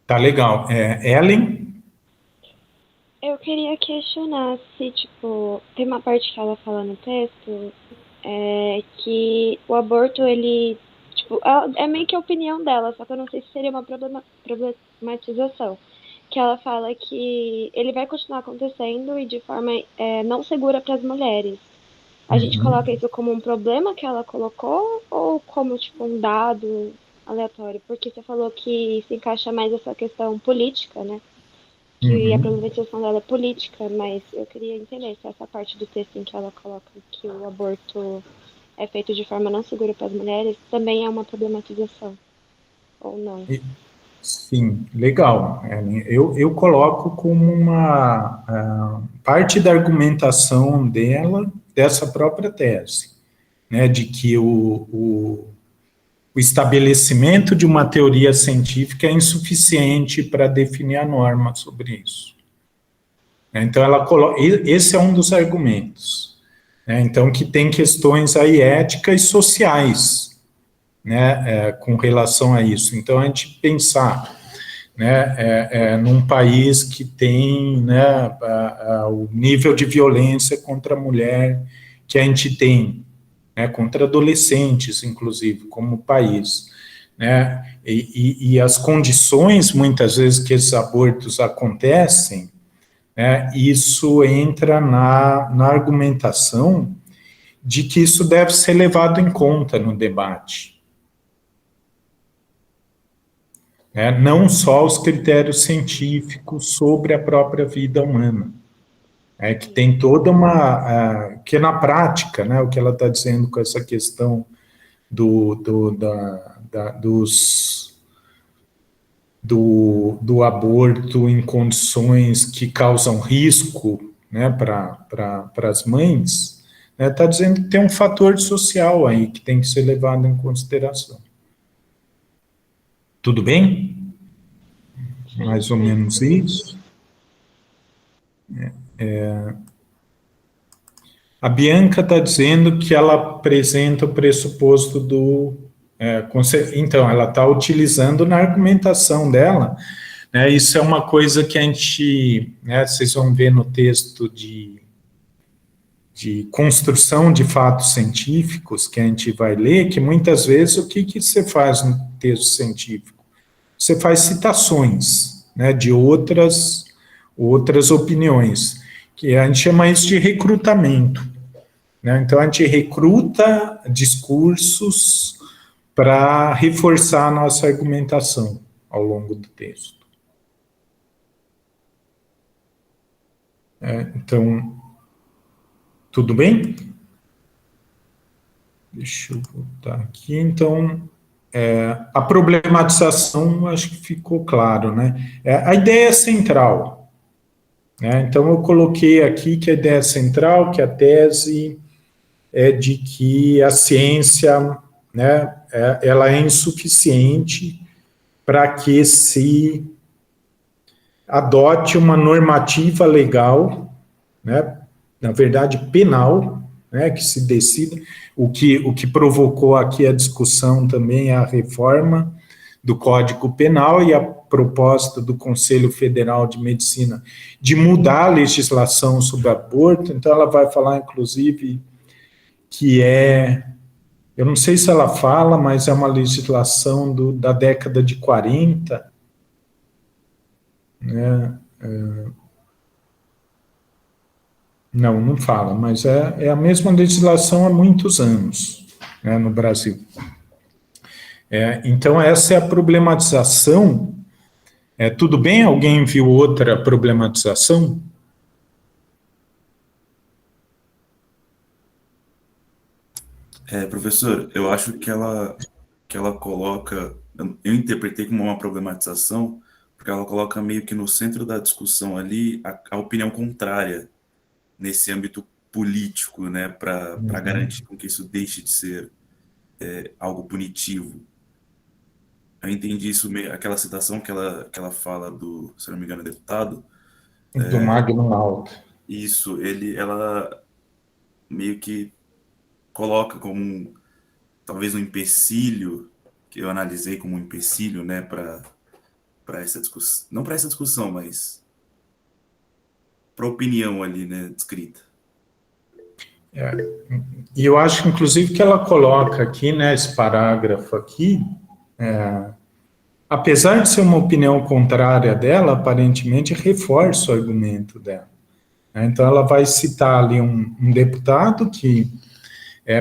Tá legal. Ellen? Eu queria questionar se, tem uma parte que ela fala no texto, que o aborto, ele, é meio que a opinião dela, só que eu não sei se seria uma problematização. Que ela fala que ele vai continuar acontecendo e de forma não segura para as mulheres. A gente coloca isso como um problema que ela colocou ou como, um dado aleatório? Porque você falou que se encaixa mais essa questão política, né? Que a problematização dela é política, mas eu queria entender se essa parte do texto em que ela coloca que o aborto é feito de forma não segura para as mulheres também é uma problematização, ou não. Sim, legal. Eu coloco como uma parte da argumentação dessa própria tese, né, de que o estabelecimento de uma teoria científica é insuficiente para definir a norma sobre isso. Então, ela coloca, esse é um dos argumentos. Então, que tem questões aí éticas e sociais, né, com relação a isso. Então, a gente pensar, né, num país que tem, né, o nível de violência contra a mulher que a gente tem, né, contra adolescentes, inclusive, como país, né, e as condições, muitas vezes, que esses abortos acontecem, isso entra na argumentação de que isso deve ser levado em conta no debate. Não só os critérios científicos sobre a própria vida humana. Que tem toda que na prática, né, o que ela está dizendo com essa questão do aborto em condições que causam risco, né, para as mães, está dizendo que tem um fator social aí que tem que ser levado em consideração. Tudo bem? Mais ou menos isso. A Bianca está dizendo que ela apresenta o pressuposto do... então, ela está utilizando na argumentação dela, né, isso é uma coisa que a gente, né, vocês vão ver no texto de construção de fatos científicos que a gente vai ler, que muitas vezes o que você faz no texto científico? Você faz citações, né, de outras opiniões, que a gente chama isso de recrutamento, né? Então a gente recruta discursos para reforçar a nossa argumentação ao longo do texto. Então, tudo bem? Deixa eu voltar aqui. Então, a problematização, acho que ficou claro, né? A ideia central, né? Então, eu coloquei aqui que a ideia central, que a tese é de que a ciência, né, ela é insuficiente para que se adote uma normativa legal, né, na verdade penal, né, que se decida, o que provocou aqui a discussão também é a reforma do Código Penal e a proposta do Conselho Federal de Medicina de mudar a legislação sobre aborto. Então ela vai falar, inclusive, que eu não sei se ela fala, mas é uma legislação da década de 40, né? Não fala, mas é a mesma legislação há muitos anos, né, no Brasil. Então, essa é a problematização. Tudo bem? Alguém viu outra problematização? Professor, eu acho que ela coloca, eu interpretei como uma problematização, porque ela coloca meio que no centro da discussão ali a opinião contrária nesse âmbito político, né, para garantir com que isso deixe de ser algo punitivo. Eu entendi isso, aquela citação que ela fala do, se não me engano, deputado. Do Magno Malta. Isso, ela meio que coloca como talvez um empecilho, que eu analisei como um empecilho, né, para essa discussão, não para essa discussão, mas para a opinião ali, né, descrita. E eu acho, inclusive, que ela coloca aqui, né, esse parágrafo aqui, apesar de ser uma opinião contrária dela, aparentemente reforça o argumento dela. Então, ela vai citar ali um deputado que,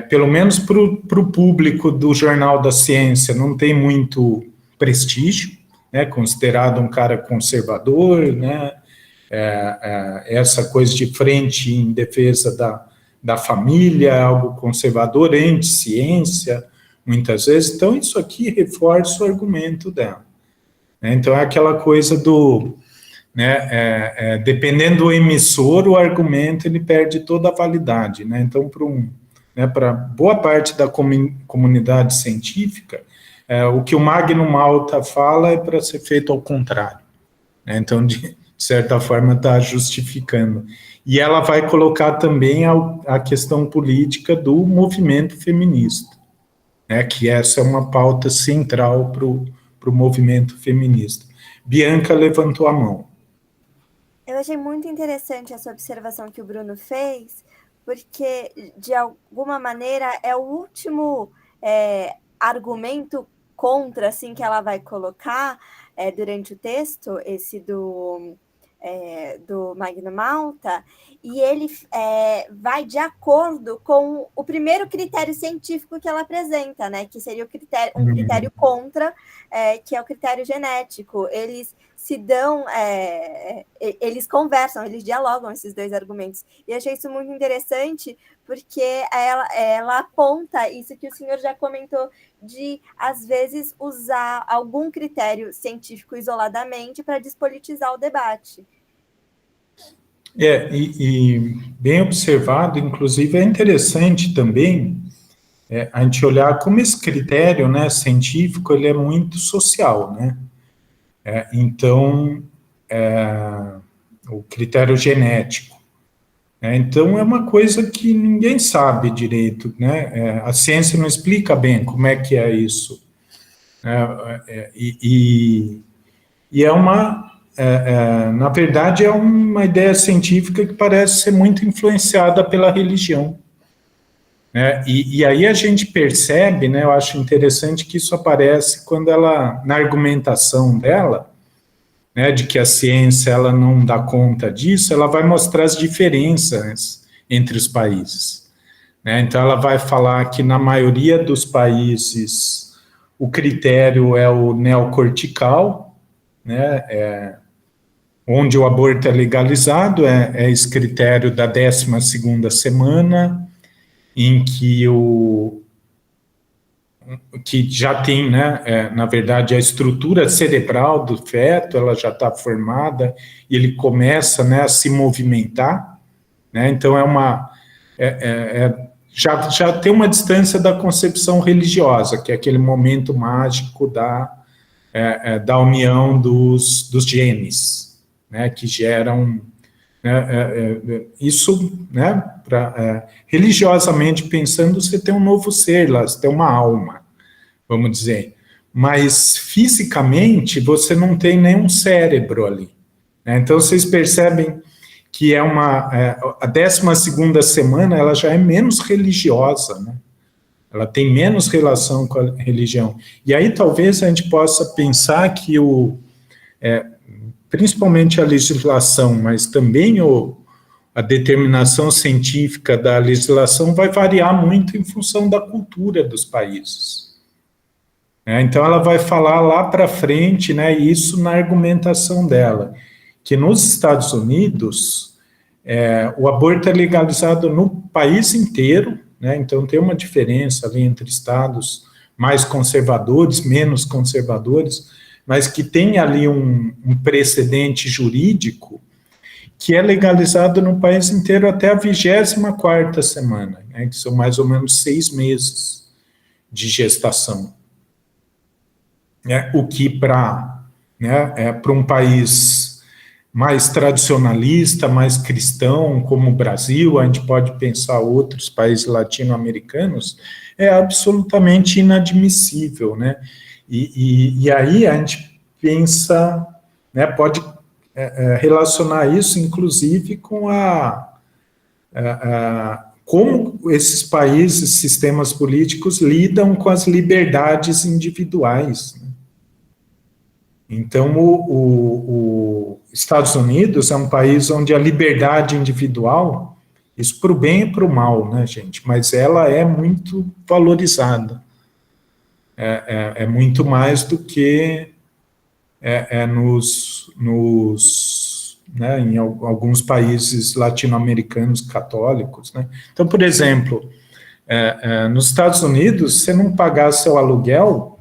pelo menos para o público do Jornal da Ciência, não tem muito prestígio, né, considerado um cara conservador, né, essa coisa de frente em defesa da família, algo conservador, anti-ciência, muitas vezes. Então, isso aqui reforça o argumento dela. Então, é aquela coisa do... né, dependendo do emissor, o argumento ele perde toda a validade. Né? Então, para boa parte da comunidade científica, o que o Magno Malta fala é para ser feito ao contrário. Né? Então, de certa forma, está justificando. E ela vai colocar também a questão política do movimento feminista, né, que essa é uma pauta central para o movimento feminista. Bianca levantou a mão. Eu achei muito interessante essa observação que o Bruno fez, porque, de alguma maneira, é o último argumento contra, assim, que ela vai colocar durante o texto, esse do Magno Malta, e ele vai de acordo com o primeiro critério científico que ela apresenta, né, que seria um critério contra, que é o critério genético. Eles se dão, eles conversam, eles dialogam esses dois argumentos. E achei isso muito interessante, porque ela aponta isso que o senhor já comentou, de, às vezes, usar algum critério científico isoladamente para despolitizar o debate. E bem observado, inclusive, é interessante também a gente olhar como esse critério, né, científico, ele é muito social, né? Então, o critério genético, Então, é uma coisa que ninguém sabe direito, né? A ciência não explica bem como é que é isso. E é na verdade, é uma ideia científica que parece ser muito influenciada pela religião. E aí a gente percebe, né, eu acho interessante que isso aparece quando ela, na argumentação dela, né, de que a ciência ela não dá conta disso, ela vai mostrar as diferenças entre os países. Então ela vai falar que na maioria dos países o critério é o neocortical, né, onde o aborto é legalizado, é esse critério da 12ª semana, em que que já tem, né, na verdade, a estrutura cerebral do feto, ela já está formada, e ele começa, né, a se movimentar, né, então já tem uma distância da concepção religiosa, que é aquele momento mágico da união dos genes, né, que geram isso, né, religiosamente pensando, você tem um novo ser lá, você tem uma alma, vamos dizer, mas fisicamente você não tem nenhum cérebro ali, né? Então vocês percebem que a 12ª semana ela já é menos religiosa, né? Ela tem menos relação com a religião, e aí talvez a gente possa pensar que principalmente a legislação, mas também a determinação científica da legislação vai variar muito em função da cultura dos países. Então, ela vai falar lá para frente, né, isso na argumentação dela, que nos Estados Unidos, o aborto é legalizado no país inteiro, né, então tem uma diferença ali entre estados mais conservadores, menos conservadores, mas que tem ali um precedente jurídico que é legalizado no país inteiro até a 24ª semana, né, que são mais ou menos 6 meses de gestação. O que para um país mais tradicionalista, mais cristão, como o Brasil, a gente pode pensar outros países latino-americanos, é absolutamente inadmissível, né? E aí a gente pensa, né, pode relacionar isso, inclusive, com como esses países, sistemas políticos, lidam com as liberdades individuais, né? Então, os Estados Unidos é um país onde a liberdade individual, isso para o bem e para o mal, né, gente, mas ela é muito valorizada. É muito mais do que em alguns países latino-americanos católicos, né? Então, por exemplo, nos Estados Unidos, se não pagar seu aluguel,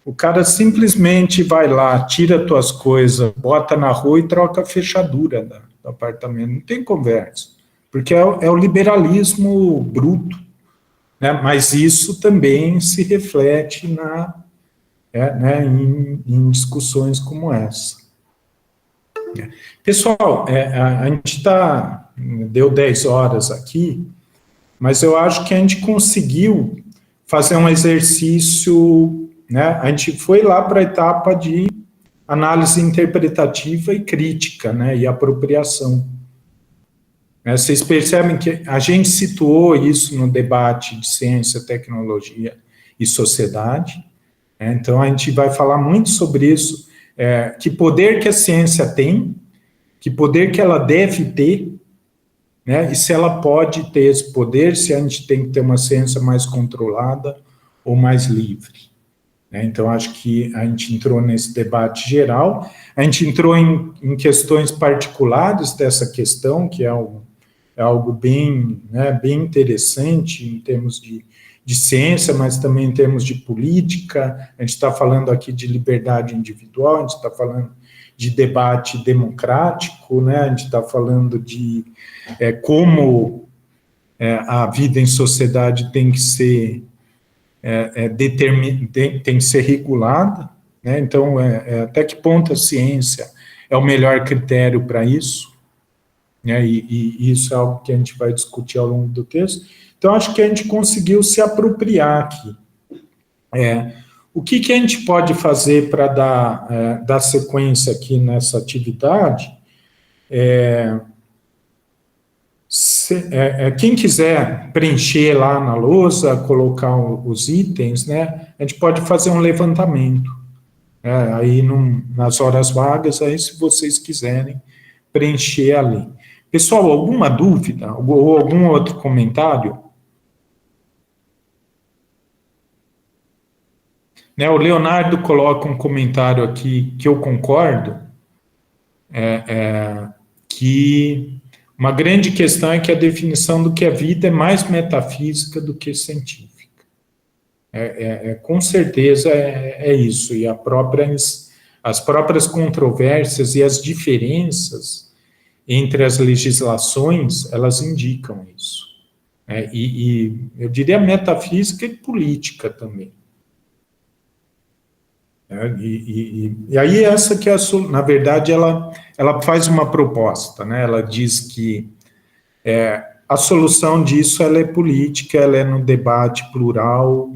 o cara simplesmente vai lá, tira tuas coisas, bota na rua e troca a fechadura do apartamento. Não tem conversa, porque é o liberalismo bruto, né? Mas isso também se reflete em discussões como essa. Pessoal, a gente deu 10 horas aqui, mas eu acho que a gente conseguiu fazer um exercício, né? A gente foi lá para a etapa de análise interpretativa e crítica, né? E apropriação. Vocês percebem que a gente situou isso no debate de ciência, tecnologia e sociedade, né? Então a gente vai falar muito sobre isso, que poder que a ciência tem, que poder que ela deve ter, né? E se ela pode ter esse poder, se a gente tem que ter uma ciência mais controlada ou mais livre, né? Então acho que a gente entrou nesse debate geral, a gente entrou em questões particulares dessa questão, que é algo bem, né, bem interessante em termos de ciência, mas também em termos de política. A gente está falando aqui de liberdade individual, a gente está falando de debate democrático, né? A gente está falando de como a vida em sociedade tem que ser tem que ser regulada, né? Então, até que ponto a ciência é o melhor critério para isso, né, e isso é algo que a gente vai discutir ao longo do texto. Então, acho que a gente conseguiu se apropriar aqui. O que a gente pode fazer para dar sequência aqui nessa atividade? Quem quiser preencher lá na lousa, colocar os itens, né, a gente pode fazer um levantamento. Aí nas horas vagas, aí se vocês quiserem preencher ali. Pessoal, alguma dúvida ou algum outro comentário? Né, o Leonardo coloca um comentário aqui que eu concordo, que uma grande questão é que a definição do que é vida é mais metafísica do que científica. Com certeza isso, e as próprias controvérsias e as diferenças entre as legislações, elas indicam isso. E eu diria metafísica e política também. E aí essa que é na verdade, ela faz uma proposta, né? Ela diz que a solução disso ela é política, ela é no debate plural,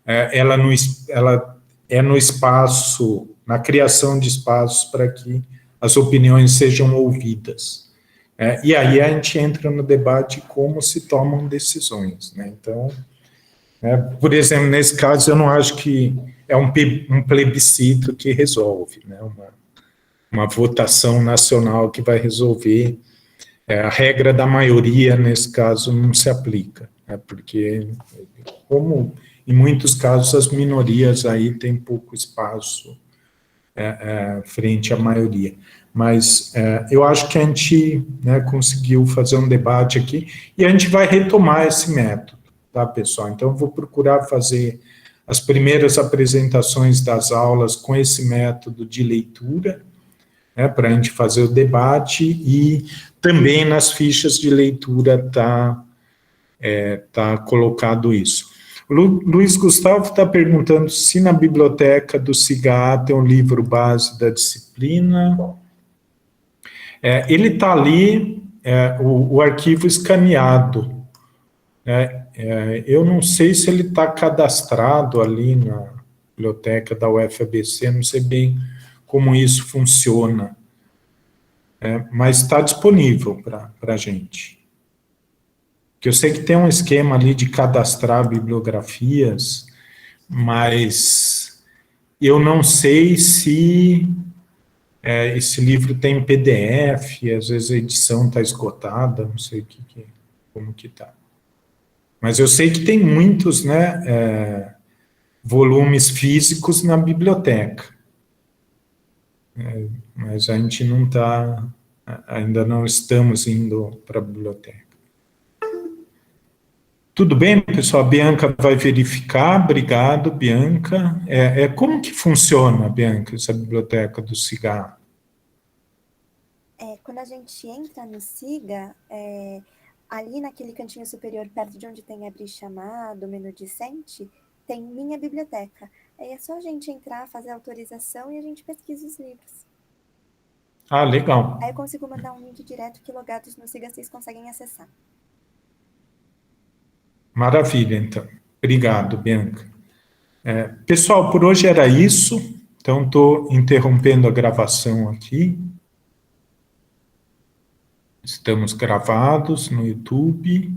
ela é no espaço, na criação de espaços para que as opiniões sejam ouvidas. E aí a gente entra no debate como se tomam decisões, né? Então, por exemplo, nesse caso, eu não acho que é um plebiscito que resolve, né? Uma votação nacional que vai resolver. A regra da maioria, nesse caso, não se aplica, né? Porque, como em muitos casos, as minorias aí têm pouco espaço frente à maioria. Mas eu acho que a gente, né, conseguiu fazer um debate aqui e a gente vai retomar esse método, tá, pessoal? Então, eu vou procurar fazer as primeiras apresentações das aulas com esse método de leitura, né, para a gente fazer o debate, e também nas fichas de leitura tá colocado isso. O Luiz Gustavo está perguntando se na biblioteca do SIGA tem um livro base da disciplina. Ele está ali, o arquivo escaneado. Eu não sei se ele está cadastrado ali na biblioteca da UFABC, não sei bem como isso funciona, mas está disponível para a gente. Que eu sei que tem um esquema ali de cadastrar bibliografias, mas eu não sei se esse livro tem PDF, às vezes a edição está esgotada, não sei como que está. Mas eu sei que tem muitos, né, volumes físicos na biblioteca. Mas a gente não está, ainda não estamos indo para a biblioteca. Tudo bem, pessoal? A Bianca vai verificar. Obrigado, Bianca. Como que funciona, Bianca, essa biblioteca do SIGA? Quando a gente entra no SIGA, ali naquele cantinho superior, perto de onde tem abrir chamado, menu discente, tem minha biblioteca. Aí é só a gente entrar, fazer a autorização e a gente pesquisa os livros. Ah, legal. Aí eu consigo mandar um link direto que logados no SIGA vocês conseguem acessar. Maravilha, então. Obrigado, Bianca. Pessoal, por hoje era isso. Então, estou interrompendo a gravação aqui. Estamos gravados no YouTube.